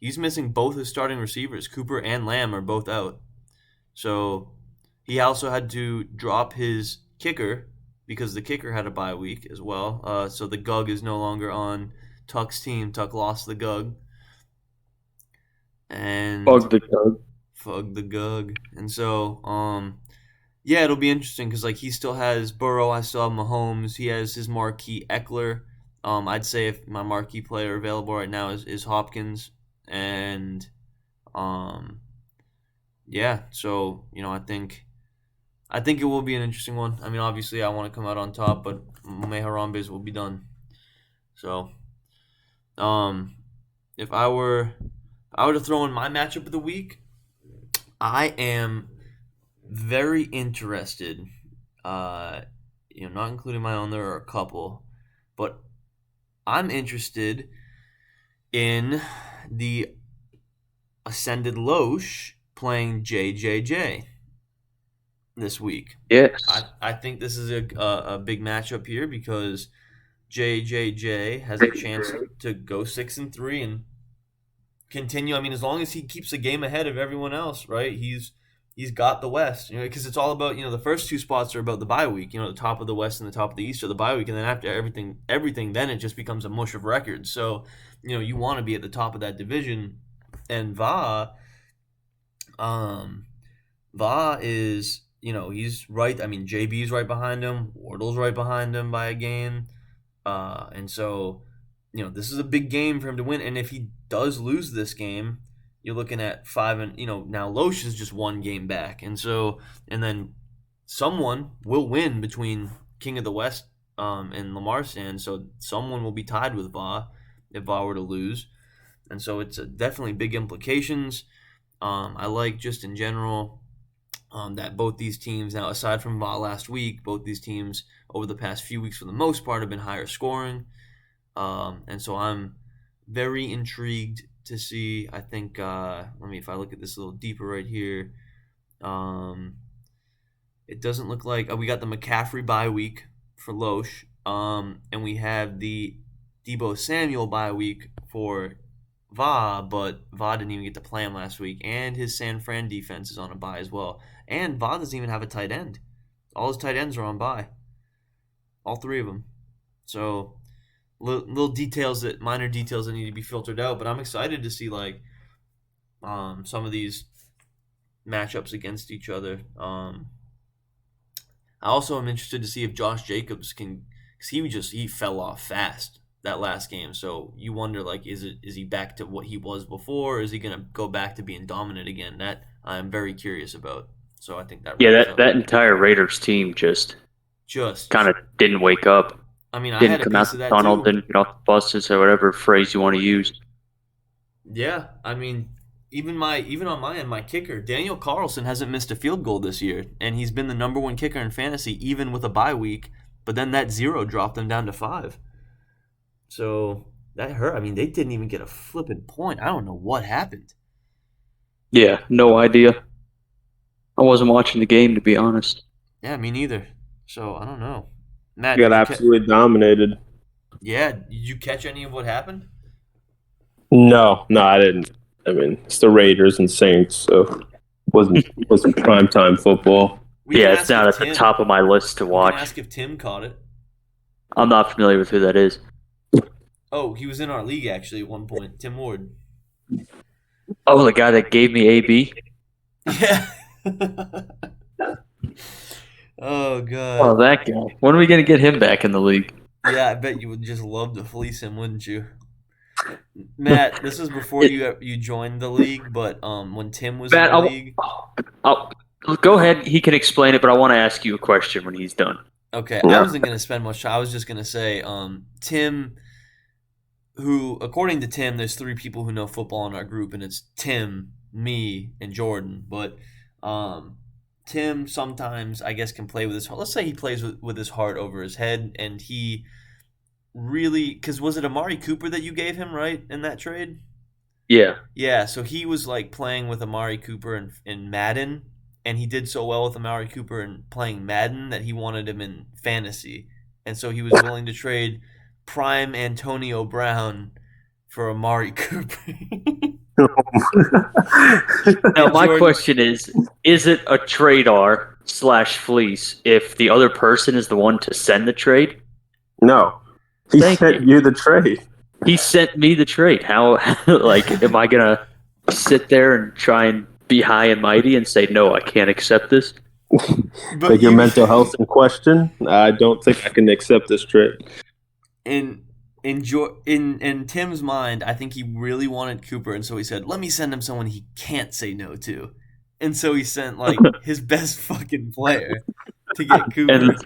he's missing both his starting receivers. Cooper and Lamb are both out. So he also had to drop his kicker because the kicker had a bye week as well. So the Gug is no longer on Tuck's team. Tuck lost the Gug. And Bug the Gug. Fug the Gug. And so, yeah, it'll be interesting because he still has Burrow, I still have Mahomes. He has his marquee Eckler. I'd say if my marquee player available right now is Hopkins, and yeah. So I think it will be an interesting one. I mean, obviously, I want to come out on top, but may Harambes will be done. So, if I were to throw in my matchup of the week, I am very interested. Not including my own, there are a couple, but I'm interested in the Ascended Loesch playing JJJ this week. Yes. I think this is a big matchup here because JJJ has a chance to go 6-3 and continue. I mean, as long as he keeps a game ahead of everyone else, right? He's got the West, because it's all about, the first two spots are about the bye week, the top of the West and the top of the East are the bye week, and then after everything, then it just becomes a mush of records. So, you want to be at the top of that division, and Va is, he's right. I mean, JB's right behind him, Wardle's right behind him by a game, and so, this is a big game for him to win, and if he does lose this game, you're looking at 5, and now Loesch is just one game back, and then someone will win between King of the West and Lamar Sand, so someone will be tied with Va if Va were to lose, and so it's definitely big implications. I like just in general that both these teams, now aside from Va last week, both these teams over the past few weeks for the most part have been higher scoring, and so I'm very intrigued to see. I think if I look at this a little deeper right here, it doesn't look like we got the McCaffrey bye week for Loesch, and we have the Deebo Samuel bye week for Va, but Va didn't even get to play him last week, and his San Fran defense is on a bye as well, and Va doesn't even have a tight end. All his tight ends are on bye, all three of them. So little details, minor details that need to be filtered out, but I'm excited to see some of these matchups against each other. I also am interested to see if Josh Jacobs can, because he fell off fast that last game. So you wonder, is he back to what he was before, or is he going to go back to being dominant again? That I'm very curious about. So I think that that entire Raiders team just kind of didn't wake up. I mean, I didn't had a come piece out of the that tunnel, too. didn't get off the buses, or whatever phrase you want to use. Yeah, I mean, even on my end, my kicker, Daniel Carlson, hasn't missed a field goal this year, and he's been the number one kicker in fantasy, even with a bye week. But then that 0 dropped them down to 5. So that hurt. I mean, they didn't even get a flipping point. I don't know what happened. Yeah, no idea. I wasn't watching the game, to be honest. Yeah, me neither. So I don't know. Matt, Got absolutely dominated. Yeah, did you catch any of what happened? No, I didn't. I mean, it's the Raiders and Saints, so it wasn't primetime football. It's not at the top of my list to watch. We can ask if Tim caught it. I'm not familiar with who that is. Oh, he was in our league actually at one point. Tim Ward. Oh, the guy that gave me AB? Yeah. Oh, God. Oh, that guy. When are we going to get him back in the league? Yeah, I bet you would just love to fleece him, wouldn't you? Matt, this was before you joined the league, but when Tim was in the league. Go ahead. He can explain it, but I want to ask you a question when he's done. Okay, I wasn't going to spend much time. I was just going to say, Tim, who, according to Tim, there's 3 people who know football in our group, and it's Tim, me, and Jordan. But Tim sometimes, I guess, can play with his heart. Let's say he plays with his heart over his head, and he really, because was it Amari Cooper that you gave him, right, in that trade? Yeah. Yeah, so he was playing with Amari Cooper in Madden, and he did so well with Amari Cooper and playing Madden that he wanted him in fantasy. And so he was willing to trade prime Antonio Brown for Amari Cooper. Now, my Jordan- question is it a trade-ar / fleece if the other person is the one to send the trade? No, he Thank sent you. you the trade. He sent me the trade. How, like, am I going to sit there and try and be high and mighty and say, no, I can't accept this? But Like your you- mental health in question. I don't think I can accept this trade. in Tim's mind, I think he really wanted Cooper, and so he said, "Let me send him someone he can't say no to," and so he sent like his best fucking player to get Cooper.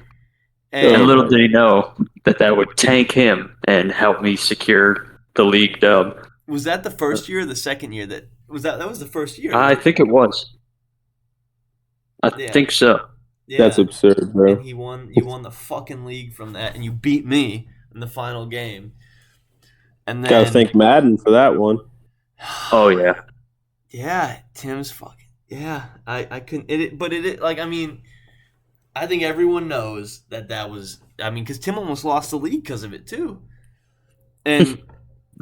And Oh, little my. did he know that would tank him and help me secure the league dub. Was that the first year or the second year that was that? That was the first year. I Right? think it was. I Yeah. think so. Yeah. That's absurd, And bro. he won. You won the fucking league from that, and you beat me in the final game. And then Gotta thank Madden for that one. Oh, yeah. Yeah, Tim's fucking yeah. I couldn't but it like I mean, I think everyone knows that was I mean because Tim almost lost the league because of it too, and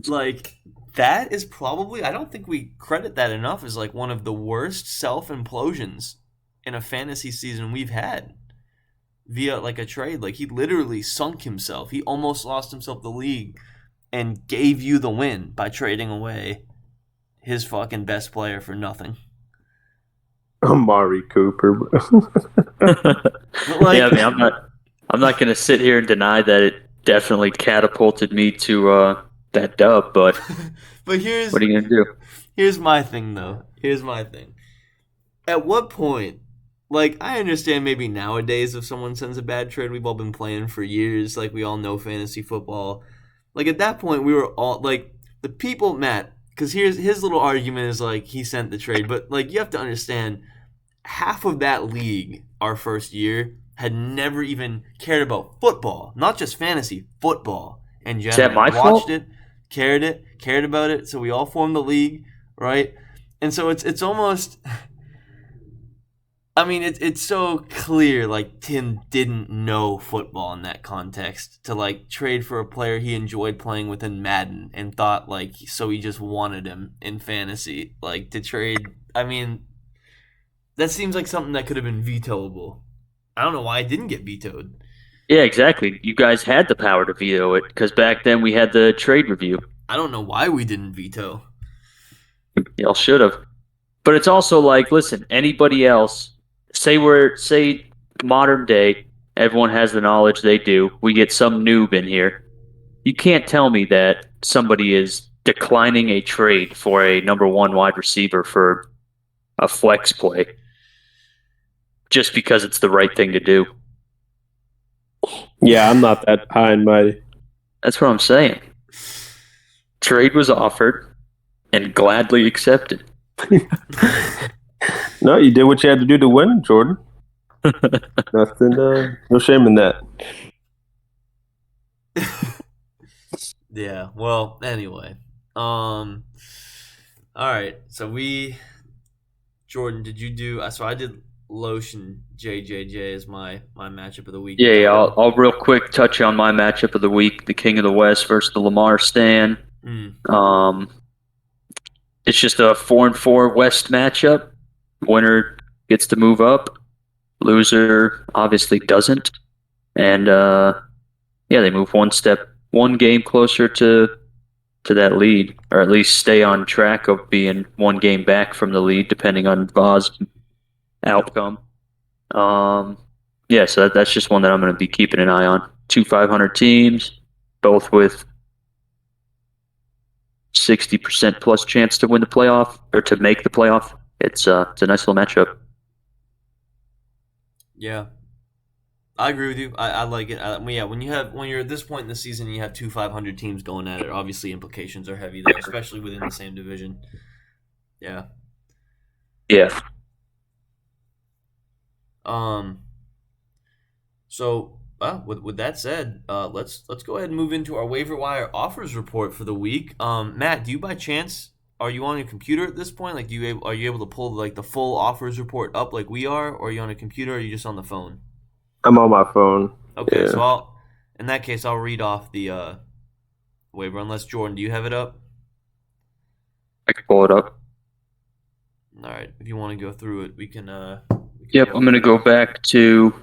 like that is probably I don't think we credit that enough as like one of the worst self implosions in a fantasy season we've had via like a trade. Like he literally sunk himself. He almost lost himself the league and gave you the win by trading away his fucking best player for nothing. Amari Cooper, bro. But like, Yeah, I mean, I'm not going to sit here and deny that it definitely catapulted me to that dub, but but here's what are you going to do? here's my thing though. Here's my thing. At what point, like, I understand maybe nowadays if someone sends a bad trade, we've all been playing for years, like we all know fantasy football. Like at that point, we were all like the people, Matt. Because here's his little argument is like he sent the trade, but like you have to understand, half of that league our first year had never even cared about football, not just fantasy football in Is general. that my Watched fault? it, cared about it. So we all formed the league, right? And so it's almost. I mean, it's so clear. Like Tim didn't know football in that context to like trade for a player he enjoyed playing with in Madden and thought like so he just wanted him in fantasy like to trade. I mean, that seems like something that could have been vetoable. I don't know why it didn't get vetoed. Yeah, exactly. You guys had the power to veto it because back then we had the trade review. I don't know why we didn't veto. Y'all should have. But it's also like, listen, anybody else, say modern day, everyone has the knowledge they do. We get some noob in here. You can't tell me that somebody is declining a trade for a number one wide receiver for a flex play just because it's the right thing to do. Yeah, I'm not that high and mighty. That's what I'm saying. Trade was offered and gladly accepted. No, you did what you had to do to win, Jordan. Nothing, no shame in that. Yeah. Well, anyway. All right. So Jordan, did you do? So I did Lotion JJJ as my matchup of the week. Yeah, I'll real quick touch on my matchup of the week: the King of the West versus the Lamar Stan. It's just a 4-4 West matchup. Winner gets to move up. Loser obviously doesn't, and they move one game closer to that lead, or at least stay on track of being one game back from the lead, depending on Vaz's outcome. So that's just one that I'm going to be keeping an eye on. 2 500 teams, both with 60% plus chance to win the playoff or to make the playoff. It's a nice little matchup. Yeah, I agree with you. I like it. When you're at this point in the season, and you have 2 500 teams going at it. Obviously, implications are heavy there, especially within the same division. Yeah. Yeah. So with that said, let's go ahead and move into our waiver wire offers report for the week. Matt, do you by chance are you on your computer at this point? Like, are you able to pull like the full offers report up like we are, or are you on a computer, or are you just on the phone? I'm on my phone. Okay, Yeah. so in that case, I'll read off the waiver. Unless Jordan, do you have it up? I can pull it up. All right. If you want to go through it, we can. Yep, I'm going to go back to.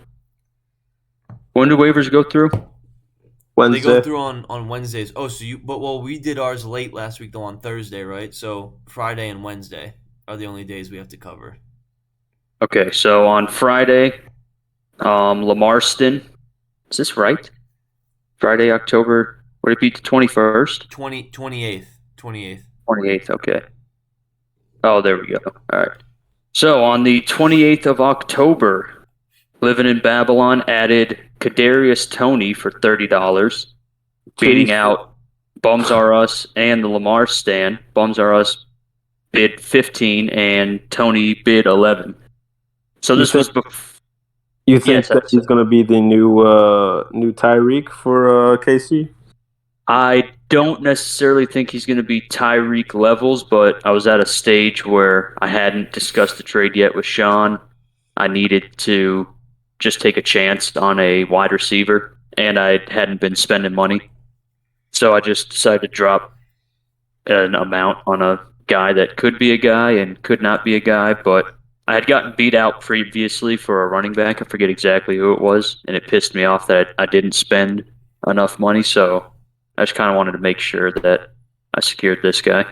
When do waivers go through? They Wednesday. go through on Wednesdays. Oh, so we did ours late last week though on Thursday, right? So Friday and Wednesday are the only days we have to cover. Okay, so on Friday, Lamarston. Is this right? Friday, October. Would it be the 21st? 28th. 28th, okay. Oh, there we go. All right. So on the 28th of October, Living in Babylon added Kadarius Toney for $30, beating out Bums R Us and the Lamar Stan. Bums R Us bid 15 and Toney bid 11. So this was before. You think that he's going to be the new Tyreek for KC? I don't necessarily think he's going to be Tyreek levels, but I was at a stage where I hadn't discussed the trade yet with Sean. I needed to just take a chance on a wide receiver, and I hadn't been spending money. So I just decided to drop an amount on a guy that could be a guy and could not be a guy, but I had gotten beat out previously for a running back. I forget exactly who it was, and it pissed me off that I didn't spend enough money, so I just kind of wanted to make sure that I secured this guy.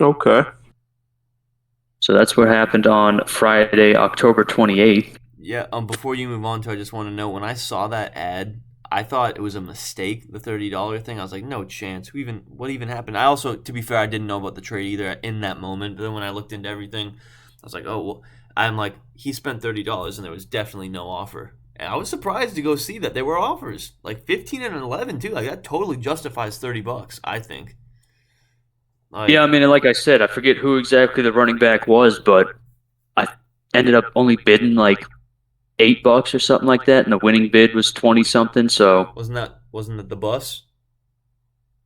Okay. So that's what happened on Friday, October 28th. Yeah. Before you move on to, I just want to know, when I saw that ad, I thought it was a mistake, the $30 thing. I was like, no chance. What even happened? I also, to be fair, I didn't know about the trade either in that moment. But then when I looked into everything, I was like, oh, well, I'm like, he spent $30 and there was definitely no offer. And I was surprised to go see that there were offers, like 15 and 11 too. Like that totally justifies $30, I think. Yeah, I mean, like I said, I forget who exactly the running back was, but I ended up only bidding like $8 or something like that, and the winning bid was 20 something. So wasn't that the bus?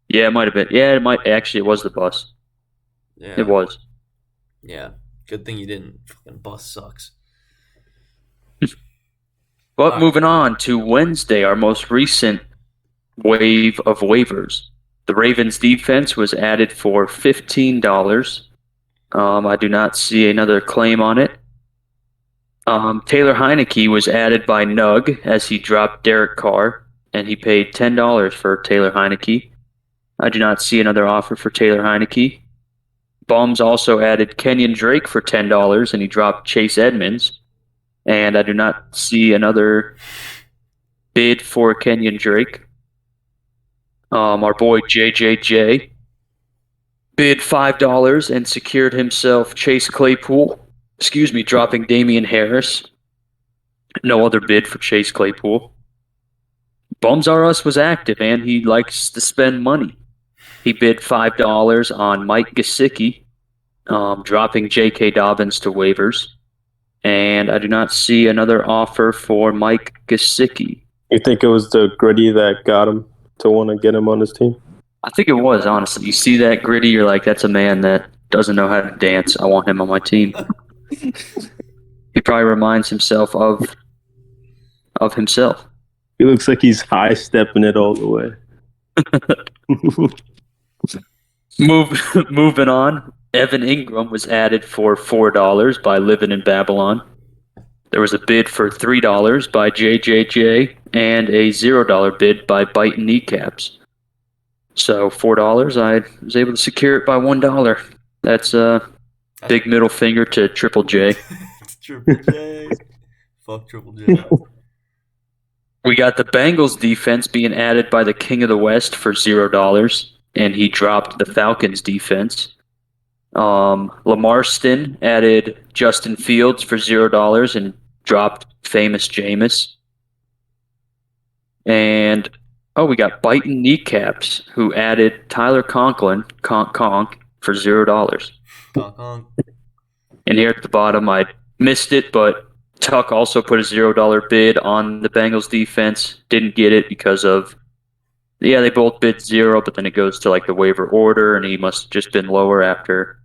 Yeah, it might have been. Yeah, it was the bus. Yeah, it was. Yeah, good thing you didn't. Fucking bus sucks. But moving on to Wednesday, our most recent wave of waivers. The Ravens defense was added for $15. I do not see another claim on it. Taylor Heineke was added by Nug as he dropped Derek Carr, and he paid $10 for Taylor Heineke. I do not see another offer for Taylor Heineke. Bums also added Kenyon Drake for $10, and he dropped Chase Edmonds. And I do not see another bid for Kenyon Drake. Our boy JJJ bid $5 and secured himself Chase Claypool. Dropping Damian Harris. No other bid for Chase Claypool. Bums R Us was active, and he likes to spend money. He bid $5 on Mike Gesicki, dropping J.K. Dobbins to waivers. And I do not see another offer for Mike Gesicki. You think it was the Gritty that got him to want to get him on his team? I think it was, honestly. You see that Gritty, you're like, that's a man that doesn't know how to dance. I want him on my team. He probably reminds himself of himself. He looks like he's high stepping it all the way. Moving on, Evan Ingram was added for $4 by Living in Babylon. There was a bid for $3 by JJJ and a $0 bid by Biting Kneecaps. So $4, I was able to secure it by $1. That's a big middle finger to Triple J. Triple J. Fuck Triple J. We got the Bengals defense being added by the King of the West for $0, and he dropped the Falcons defense. Lamarston added Justin Fields for $0 and dropped famous Jameis. And we got Biting Kneecaps, who added Tyler Conklin, Conk, for $0. Conk. And here at the bottom, I missed it, but Tuck also put a $0 bid on the Bengals defense. Didn't get it because of, they both bid 0, but then it goes to like the waiver order, and he must have just been lower after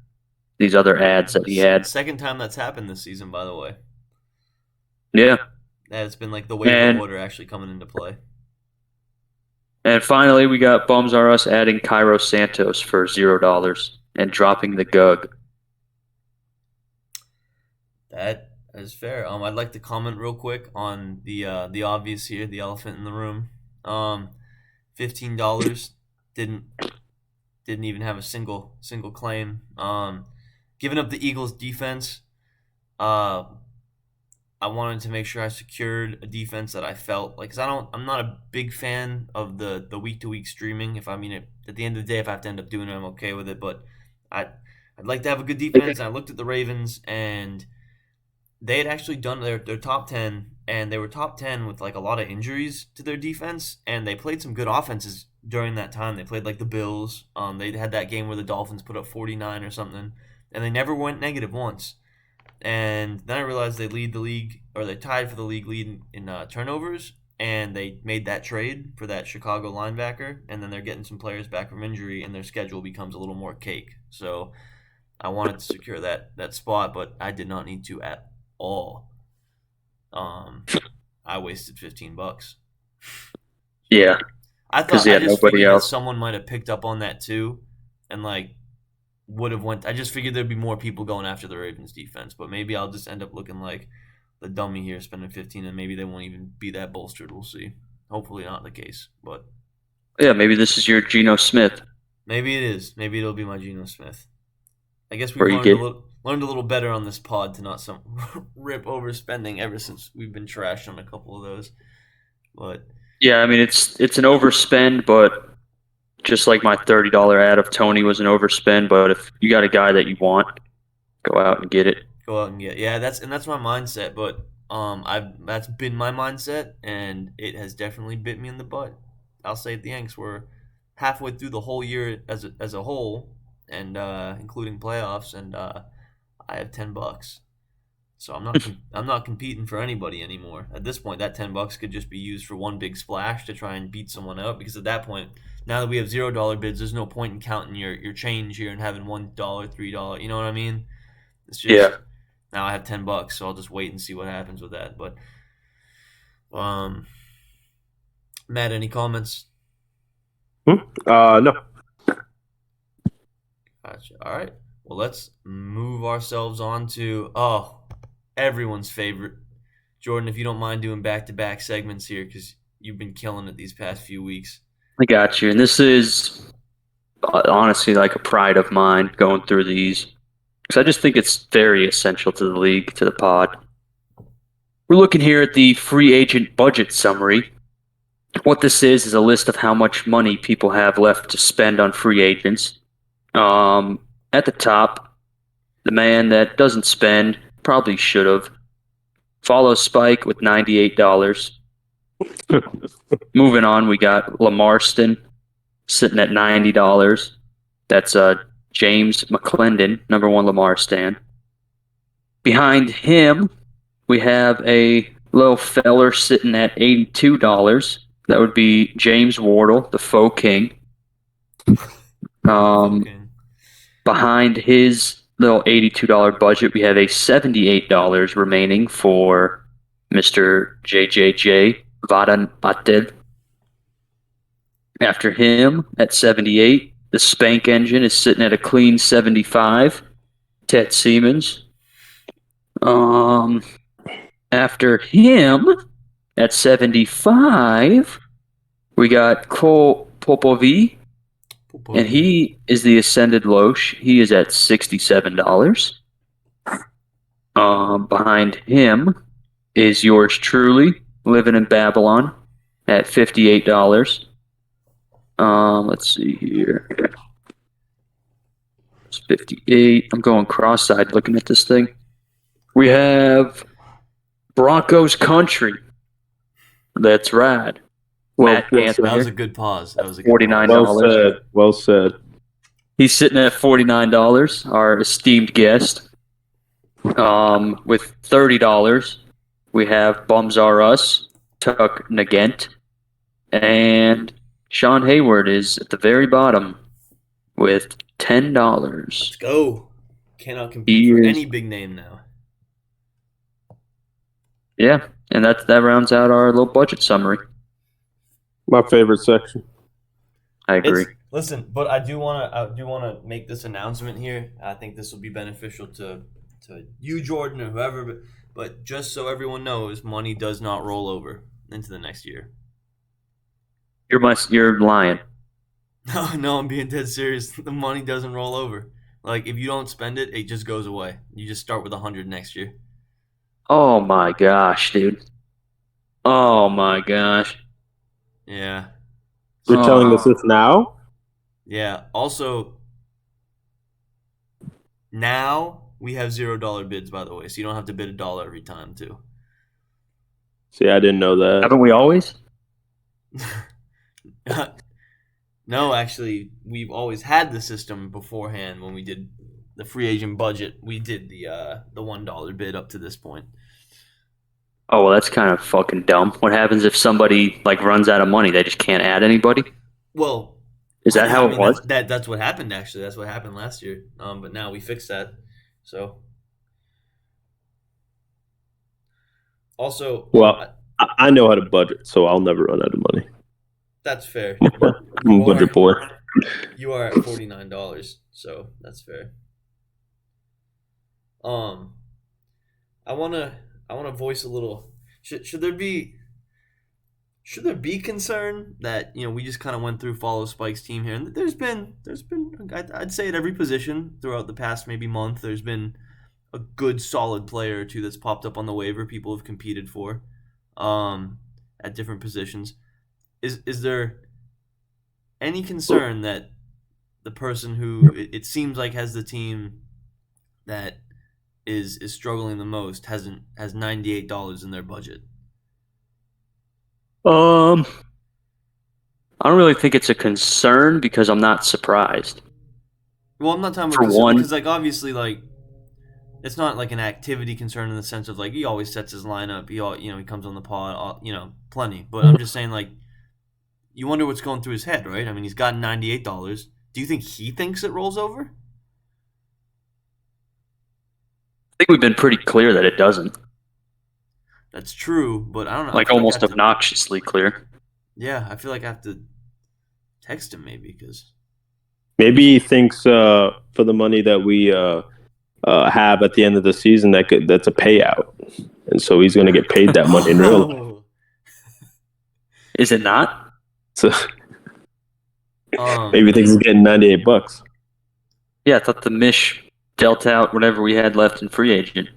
these other ads that he had. Second time that's happened this season, by the way. Yeah. It's been like the waiver order actually coming into play. And finally, we got Bums R Us adding Cairo Santos for $0 and dropping the Gug. That is fair. I'd like to comment real quick on the obvious here, the elephant in the room. $15 didn't didn't even have a single claim. Giving up the Eagles defense, uh, I wanted to make sure I secured a defense that I felt like, because I'm not a big fan of the week to week streaming. If I mean it, at the end of the day, if I have to end up doing it, I'm okay with it. But I I'd like to have a good defense. And I looked at the Ravens, and they had actually done their top 10, and they were top 10 with like a lot of injuries to their defense, and they played some good offenses during that time. They played like the Bills. They had that game where the Dolphins put up 49 or something, and they never went negative once. And then I realized they lead the league, or they tied for the league lead in turnovers, and they made that trade for that Chicago linebacker, and then they're getting some players back from injury, and their schedule becomes a little more cake. So I wanted to secure that spot, but I did not need to at all. I wasted $15. Yeah, I because thought I just nobody figured that else. someone might have picked up on that too, and like would have went. I just figured there'd be more people going after the Ravens defense, but maybe I'll just end up looking like the dummy here, spending 15, and maybe they won't even be that bolstered. We'll see. Hopefully not the case, but Yeah, maybe this is your Geno Smith, maybe it is. Maybe it'll be my Geno Smith. I guess we've where you get. learned a little better on this pod to not some rip overspending ever since we've been trashed on a couple of those. But Yeah, I mean it's an overspend, but just like my $30 ad of Tony was an overspend. But if you got a guy that you want, go out and get it. go out and get, yeah, that's my mindset. But I've that's been my mindset, and it has definitely bit me in the butt. I'll say it, the Yanks were halfway through the whole year as a whole, and including playoffs, and I have $10. So I'm not competing for anybody anymore. At this point, that $10 could just be used for one big splash to try and beat someone out. Because at that point, now that we have $0 bids, there's no point in counting your change here and having $1, $3. You know what I mean? It's just Yeah. now I have $10, so I'll just wait and see what happens with that. But um, Matt, any comments? No. Gotcha. All right. Well, let's move ourselves on to everyone's favorite. Jordan, if you don't mind doing back-to-back segments here, because you've been killing it these past few weeks. I got you. And this is honestly like a pride of mine going through these because I just think it's very essential to the league, to the pod. We're looking here at the free agent budget summary. What this is a list of how much money people have left to spend on free agents. At the top, the man that doesn't spend probably should have. Follows Spike with $98. Moving on, we got Lamarston sitting at $90. That's James McClendon, number one Lamar stan. Behind him, we have a little feller sitting at $82. That would be James Wardle, the faux king. Okay. Behind his little $82 budget, we have a $78 remaining for Mr. JJJ Vadan Patel. After him, at 78, the Spank engine is sitting at a clean 75. Ted Siemens. After him, at 75, we got Cole Popovi, and he is the Ascended Loesch. He is at $67. Behind him is yours truly, living in Babylon, at $58. Let's see here. It's 58. I'm going cross-eyed looking at this thing. We have Broncos Country. That's right. Matt That was a good pause. That was a good $49. Well said. Well said. He's sitting at $49, our esteemed guest. With $30, we have Bums R Us, Tuck Nagent, and Sean Hayward is at the very bottom with $10. Let's go. Cannot compete for any big name now. Yeah, and that rounds out our little budget summary. My favorite section. I agree. Listen, but I do wanna make this announcement here. I think this will be beneficial to you, Jordan, or whoever. But just so everyone knows, money does not roll over into the next year. You're lying. No, no, I'm being dead serious. The money doesn't roll over. Like if you don't spend it, it just goes away. You just start with 100 next year. Oh my gosh, dude. Oh my gosh. Yeah. You're So telling us Oh. this now? yeah. Also, now we have $0 bids, by the way, so you don't have to bid $1 every time too. See, I didn't know that. Haven't we always? No, actually, we've always had the system beforehand. When we did the free agent budget, we did the $1 bid up to this point. Oh, well, that's kind of fucking dumb. What happens if somebody like runs out of money? They just can't add anybody? Well, Is that how I it mean was? that's what happened actually. That's what happened last year. But now we fixed that. So also, Well, I know how to budget, so I'll never run out of money. that's fair. I'm a budget boy. You are at $49, so that's fair. Um, I wanna voice a little. Should there be concern that we just kind of went through follow Spike's team here, and there's been I'd say at every position throughout the past maybe month there's been a good solid player or two that's popped up on the waiver people have competed for, at different positions. Is there any concern that the person who it seems like has the team that is struggling the most has $98 in their budget? Um, I don't really think it's a concern because I'm not surprised. Well, I'm not talking about For concern one, because obviously it's not like an activity concern in the sense of he always sets his lineup. He comes on the pod, plenty. But I'm just saying you wonder what's going through his head, right? I mean, he's got $98. Do you think he thinks it rolls over? I think we've been pretty clear that it doesn't. That's true, but I don't know. I Like feel almost I have to, obnoxiously clear. yeah, I feel like I have to text him maybe because Maybe he thinks for the money that we have at the end of the season that's a payout, and so he's going to get paid that money in real life. Is it not? So um, maybe he thinks he's getting $98. Yeah, I thought the Mish dealt out whatever we had left in free agent.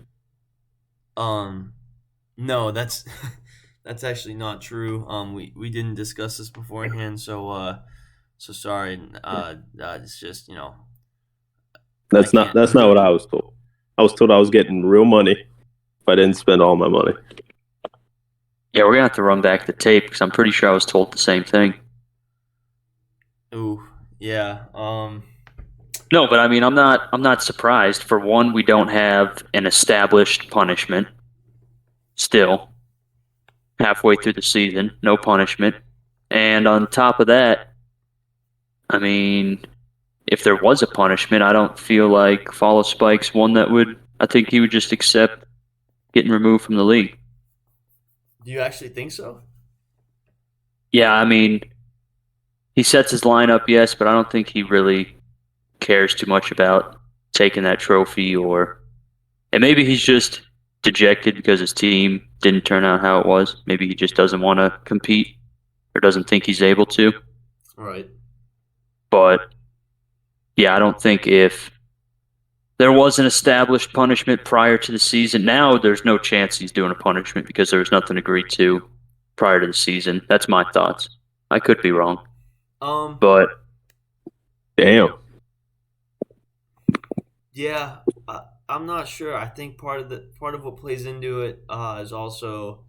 No, that's that's actually not true. We didn't discuss this beforehand, so sorry. It's just That's I not can't. that's not what I was told. I was told I was getting real money if I didn't spend all my money. Yeah, we're gonna have to run back the tape because I'm pretty sure I was told the same thing. Ooh, yeah. No, but I mean, I'm not surprised. For one, we don't have an established punishment. Still, halfway through the season, no punishment, and on top of that, I mean, if there was a punishment, I don't feel like Follow Spike's one that would. I think he would just accept getting removed from the league. Do you actually think so? Yeah, I mean, he sets his lineup, yes, but I don't think he really cares too much about taking that trophy and maybe he's just dejected because his team didn't turn out how it was. Maybe he just doesn't want to compete or doesn't think he's able to. All right. But yeah, I don't think if there was an established punishment prior to the season, now there's no chance he's doing a punishment because there was nothing agreed to prior to the season. That's my thoughts. I could be wrong. But Damn. Yeah, I'm not sure. I think part of what plays into it is also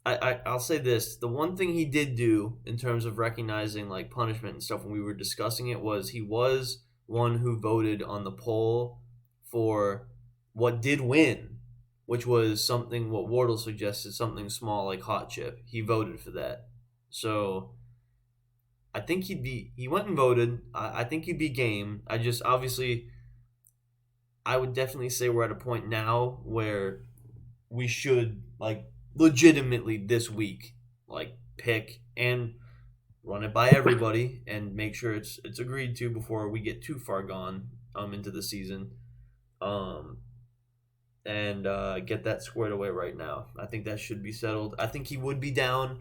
I'll say this: the one thing he did do in terms of recognizing punishment and stuff when we were discussing it was he was one who voted on the poll for what did win, which was something what Wardle suggested, something small like hot chip. He voted for that, so I think he went and voted. I think he'd be game. I just obviously. I would definitely say we're at a point now where we should legitimately this week pick and run it by everybody, and make sure it's agreed to before we get too far gone into the season. And get that squared away right now. I think that should be settled. I think he would be down.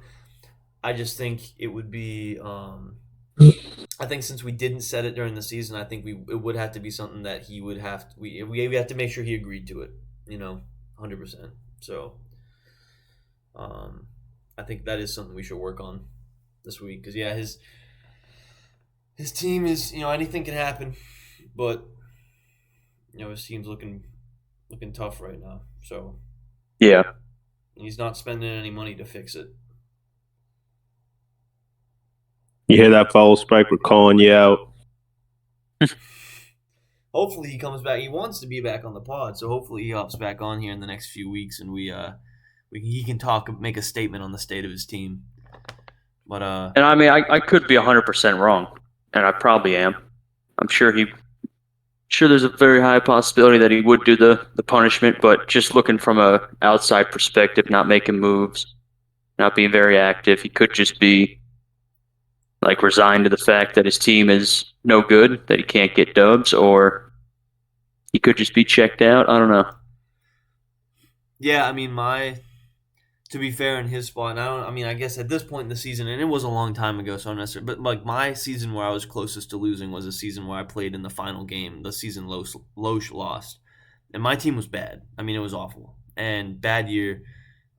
I just think it would be. I think since we didn't set it during the season, I think it would have to be something that he would have. We have to make sure he agreed to it. 100%. So, I think that is something we should work on this week because his team is anything can happen, but his team's looking tough right now. So yeah, he's not spending any money to fix it. You hear that, Follow Spike? We're calling you out. Hopefully he comes back. He wants to be back on the pod, so hopefully he hops back on here in the next few weeks, and he can make a statement on the state of his team. But and I mean, I could be 100% wrong, and I probably am. I'm sure there's a very high possibility that he would do the punishment, but just looking from a outside perspective, not making moves, not being very active, he could just be like resigned to the fact that his team is no good, that he can't get dubs, or he could just be checked out. I don't know. Yeah, I mean, to be fair, in his spot, I guess at this point in the season, and it was a long time ago, so I'm not necessarily, but like my season where I was closest to losing was a season where I played in the final game, the season Loesch lost, and my team was bad. I mean, it was awful and bad year.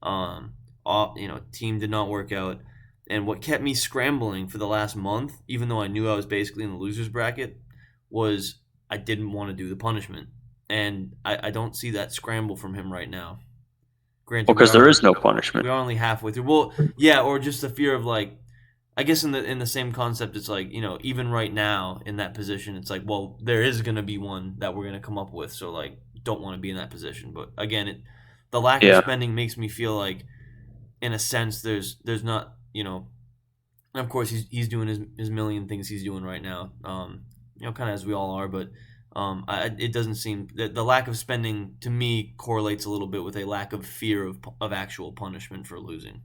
Team did not work out. And what kept me scrambling for the last month, even though I knew I was basically in the loser's bracket, was I didn't want to do the punishment. And I don't see that scramble from him right now. Granted, because there is no punishment. We're only halfway through. Well, yeah, or just the fear of like, I guess in the same concept, it's like, even right now in that position, it's like, well, there is going to be one that we're going to come up with. So like, don't want to be in that position. But again, the lack of spending makes me feel like, in a sense, there's not. And of course he's doing his million things he's doing right now. Kind of as we all are, but it doesn't seem that the lack of spending to me correlates a little bit with a lack of fear of actual punishment for losing.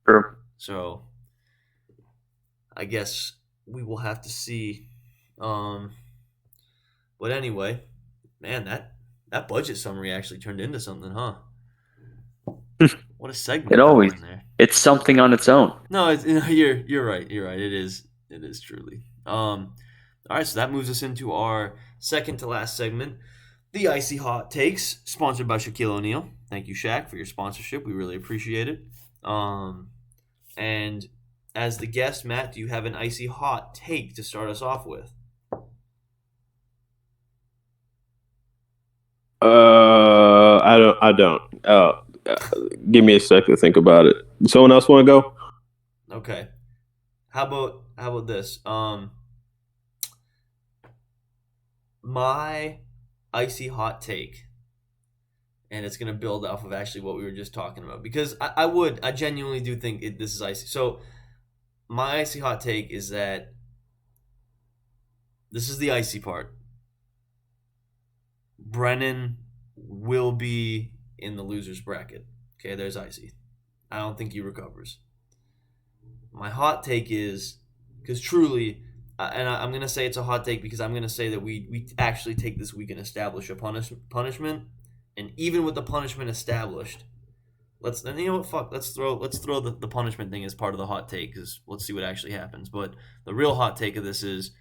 Sure. So I guess we will have to see. But anyway, man, that budget summary actually turned into something, huh? What a segment! It always in there. It's something on its own. No, you're right. You're right. It is truly. All right, so that moves us into our second to last segment, the Icy Hot Takes, sponsored by Shaquille O'Neal. Thank you, Shaq, for your sponsorship. We really appreciate it. And as the guest, Matt, do you have an icy hot take to start us off with? I don't. Give me a second to think about it. Someone else want to go? Okay. How about this? My icy hot take, and it's gonna build off of actually what we were just talking about, because I genuinely do think this is icy. So my icy hot take is that this is the icy part. Brennan will be in the loser's bracket. Okay, there's icy. I don't think he recovers. My hot take is, because truly, and I'm going to say it's a hot take because I'm going to say that we actually take this week and establish a punishment, and even with the punishment established, let's throw the punishment thing as part of the hot take, because let's see what actually happens. But the real hot take of this is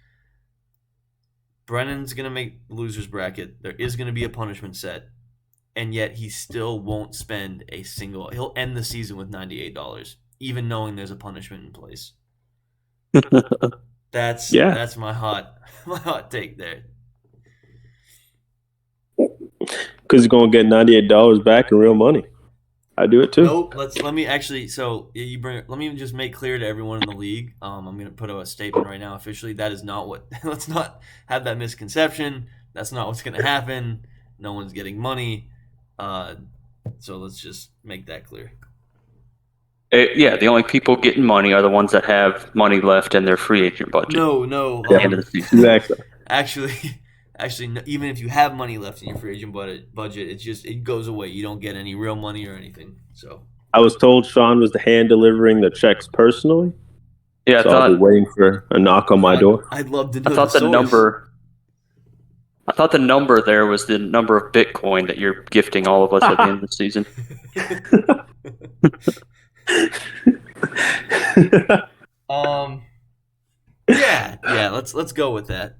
Brennan's going to make the loser's bracket. There is going to be a punishment set, and yet he still won't spend a single. He'll end the season with $98, even knowing there's a punishment in place. That's my hot take there. Because he's gonna get $98 back in real money. I do it too. Nope. Let me just make clear to everyone in the league. I'm gonna put out a statement right now officially. That is not what. Let's not have that misconception. That's not what's gonna happen. No one's getting money. So let's just make that clear. The only people getting money are the ones that have money left in their free agent budget. No. At the end of the season. Exactly. Actually, no, even if you have money left in your free agent budget, it goes away. You don't get any real money or anything. So I was told Sean was the hand delivering the checks personally. Yeah, So I'll be waiting for a knock on my door. I'd love to know I thought the the source. number. I thought the number there was the number of Bitcoin that you're gifting all of us at the end of the season. Yeah. Let's go with that.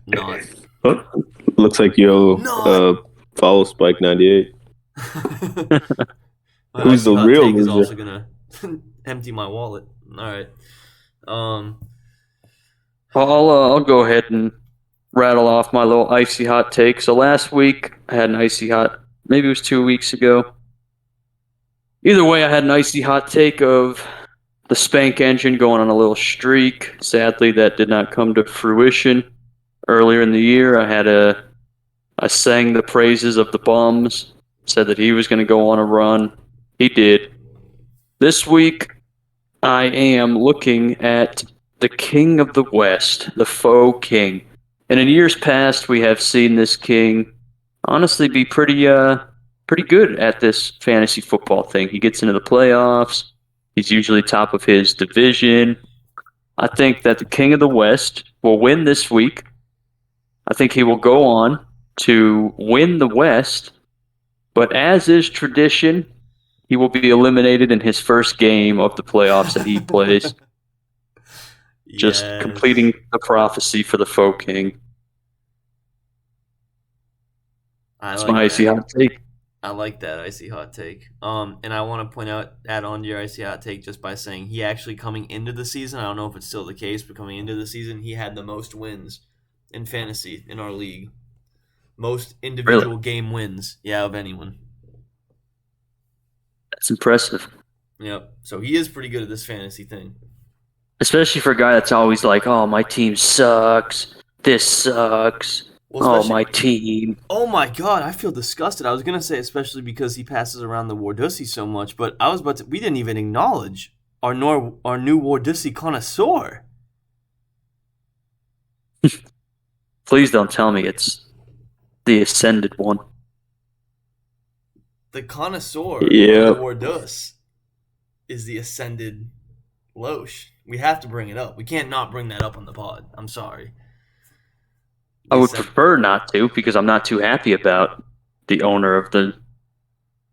Not. Huh? Looks like you follow Spike 98. Who's the Hot real take is loser? also gonna empty my wallet. All right. I'll go ahead and rattle off my little icy hot take. So last week I had an icy hot. Maybe it was 2 weeks ago. Either way, I had an icy hot take of the Spank engine going on a little streak. Sadly, that did not come to fruition. Earlier in the year, I sang the praises of the Bums, said that he was going to go on a run. He did. This week, I am looking at the King of the West, the faux king. And in years past, we have seen this king honestly be pretty good at this fantasy football thing. He gets into the playoffs. He's usually top of his division. I think that the King of the West will win this week. I think he will go on to win the West, but as is tradition, he will be eliminated in his first game of the playoffs that he plays. Just completing the prophecy for the faux king. That's my icy hot take. I like that icy hot take. And I want to add on to your icy hot take just by saying he actually coming into the season, I don't know if it's still the case, but coming into the season, he had the most wins in fantasy in our league. Most individual game wins, of anyone. That's impressive. Yep. So he is pretty good at this fantasy thing. Especially for a guy that's always like, oh, my team sucks. This sucks. Well, my team. Oh my God, I feel disgusted. I was going to say especially because he passes around the Wardussi so much, but I was we didn't even acknowledge our new Wardussi connoisseur. Please don't tell me it's the ascended one. The connoisseur of the Wardus is the ascended Loesch. We have to bring it up. We can't not bring that up on the pod. I'm sorry. I would prefer not to because I'm not too happy about the owner of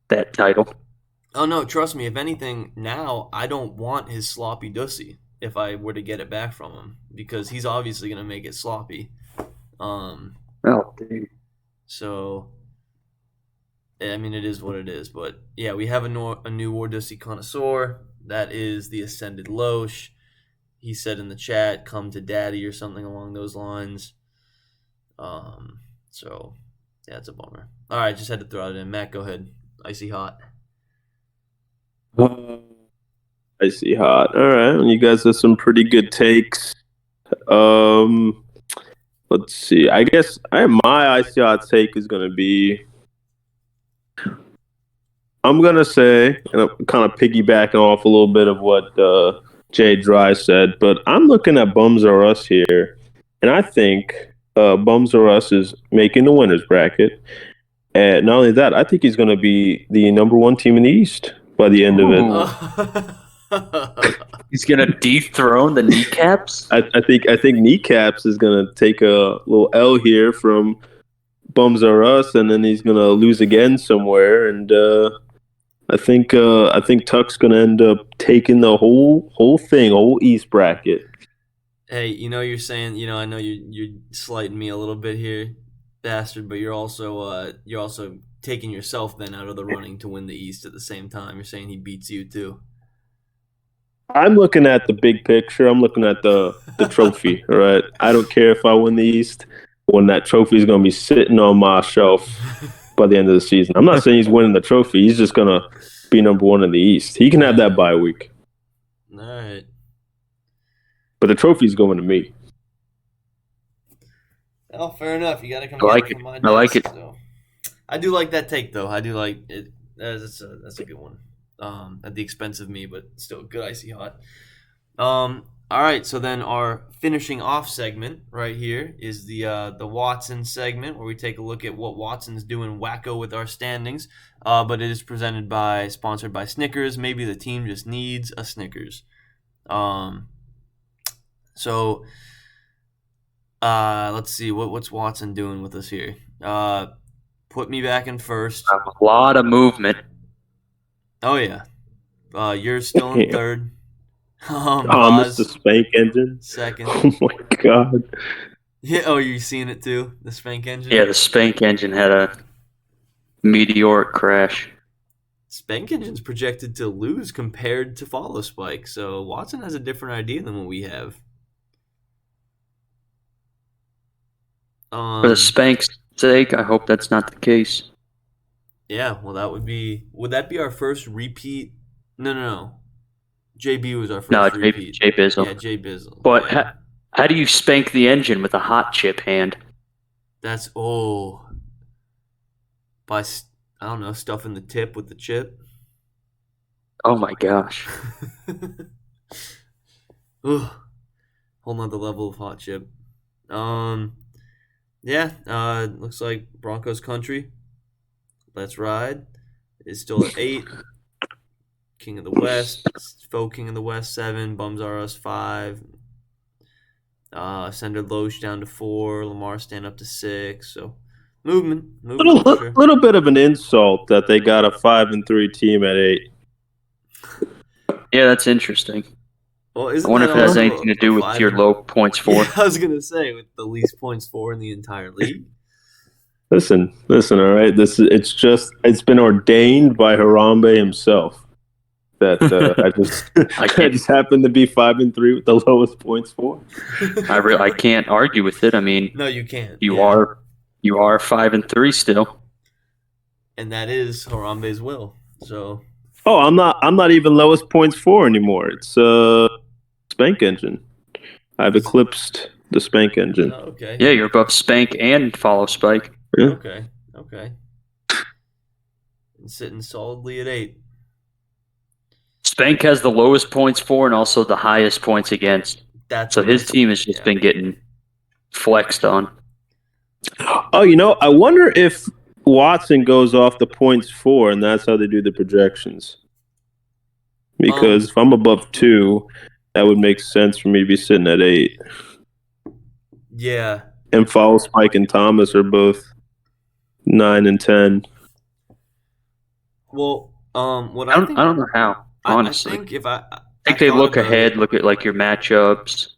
that title. Oh, no, trust me. If anything, now I don't want his sloppy dussy if I were to get it back from him because he's obviously going to make it sloppy. Dude. So, I mean, it is what it is. But, yeah, we have a new Wardussi connoisseur. That is the ascended Loesch. He said in the chat, come to daddy or something along those lines. So yeah, it's a bummer. All right, just had to throw it in. Matt, go ahead. Icy hot. Icy hot. All right, you guys have some pretty good takes. Let's see. I guess my icy hot take is gonna be. I'm gonna say, and I'm kind of piggybacking off a little bit of what Jay Dry said, but I'm looking at Bums Are Us here, and I think. Bums Are Us is making the winners bracket. And not only that, I think he's going to be the number one team in the East by the end of it. He's going to dethrone the Kneecaps? I think Kneecaps is going to take a little L here from Bums Are Us, and then he's going to lose again somewhere. And I think Tuck's going to end up taking the whole thing, whole East bracket. Hey, you're saying, I know you're slighting me a little bit here, bastard, but you're also taking yourself then out of the running to win the East at the same time. You're saying he beats you too. I'm looking at the big picture. I'm looking at the trophy, all right? I don't care if I win the East when that trophy is going to be sitting on my shelf by the end of the season. I'm not saying he's winning the trophy. He's just going to be number one in the East. He can have that bye week. All right. But the trophy's going to me. Oh, fair enough. You got to come get it from my desk. I like it. So. I do like that take, though. I do like it. That's a good one. At the expense of me, but still good icy hot. All right, so then our finishing off segment right here is the Watson segment where we take a look at what Watson's doing wacko with our standings. But it is sponsored by Snickers. Maybe the team just needs a Snickers. So, let's see what's Watson doing with us here. Put me back in first. A lot of movement. Oh yeah. You're still in Yeah. third. Thomas, the Boz spank engine. second. Oh my god. Yeah. Oh, you seeing it too? The spank engine. Yeah, the Spank engine had a meteoric crash. Spank engine's projected to lose compared to Follow Spike, so Watson has a different idea than what we have. For the Spank's sake, I hope that's not the case. Yeah, well, would that be our first repeat? No. JB was our first No, repeat. Jay Bizzle. Yeah, Jay Bizzle. But yeah. how do you spank the engine with a hot chip hand? That's by I don't know, stuffing the tip with the chip. Oh my gosh. Ugh, whole nother level of hot chip. Yeah. Looks like Broncos country. Let's ride is still at 8. King of the West, faux King of the West 7. Bums R Us 5. Sender Loesch down to 4. Lamar stand up to 6. So movement for sure. Little bit of an insult that they got a 5-3 team at 8. Yeah, that's interesting. Well, I wonder if it has anything to do with your low points for. Yeah, I was gonna say with the least points for in the entire league. Listen, all right. It's been ordained by Harambe himself that I just happened to be 5-3 with the lowest points for. I can't argue with it. I mean, no, you can't. You are 5-3 still, and that is Harambe's will. So. Oh, I'm not even lowest points for anymore. It's Spank engine. I've eclipsed the Spank engine. Oh, okay. Yeah, you're above Spank and Follow Spike. Yeah. Okay. And sitting solidly at 8. Spank has the lowest points for and also the highest points against. So his team has just been getting flexed on. Oh, I wonder if Watson goes off the points for, and that's how they do the projections. Because if I'm above 2, that would make sense for me to be sitting at 8. Yeah. And Follow Spike and Thomas are both 9 and 10. Well, I don't know how. Honestly, I think they look ahead, look at like your matchups.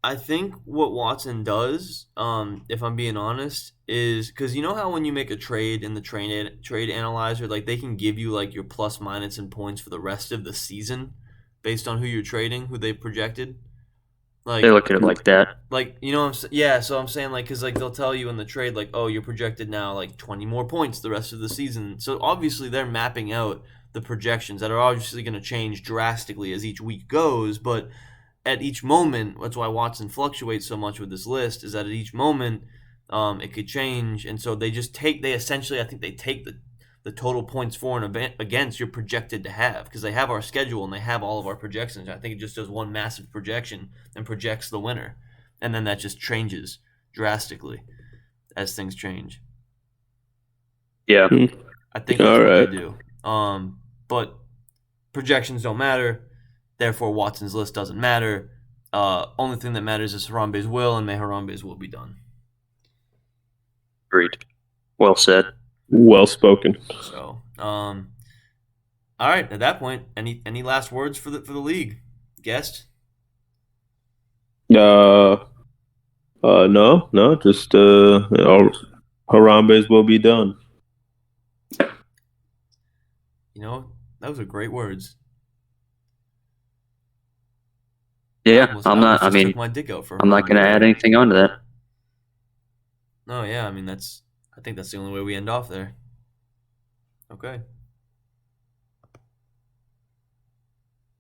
I think what Watson does, if I'm being honest, is because you know how when you make a trade in the trade analyzer, like they can give you like your plus minus and points for the rest of the season based on who you're trading, who they projected. Like they look at it like that. Like so I'm saying like because like they'll tell you in the trade like, oh, you're projected now like 20 more points the rest of the season. So obviously they're mapping out the projections that are obviously going to change drastically as each week goes, but at each moment, that's why Watson fluctuates so much with this list, is that at each moment it could change, and so they essentially I think they take the total points for and against you're projected to have, because they have our schedule and they have all of our projections. I think it just does one massive projection and projects the winner, and then that just changes drastically as things change. Yeah, I think that's what they do. But projections don't matter. Therefore, Watson's list doesn't matter. Only thing that matters is Harambe's will, and may Harambe's will be done. Agreed. Well said. Well spoken. So, all right. At that point, any last words for the league, guest? No. Just Harambe's will be done. Those are great words. Yeah, I'm not. I mean, I'm not going to add anything onto that. No, yeah. I mean, I think that's the only way we end off there. Okay.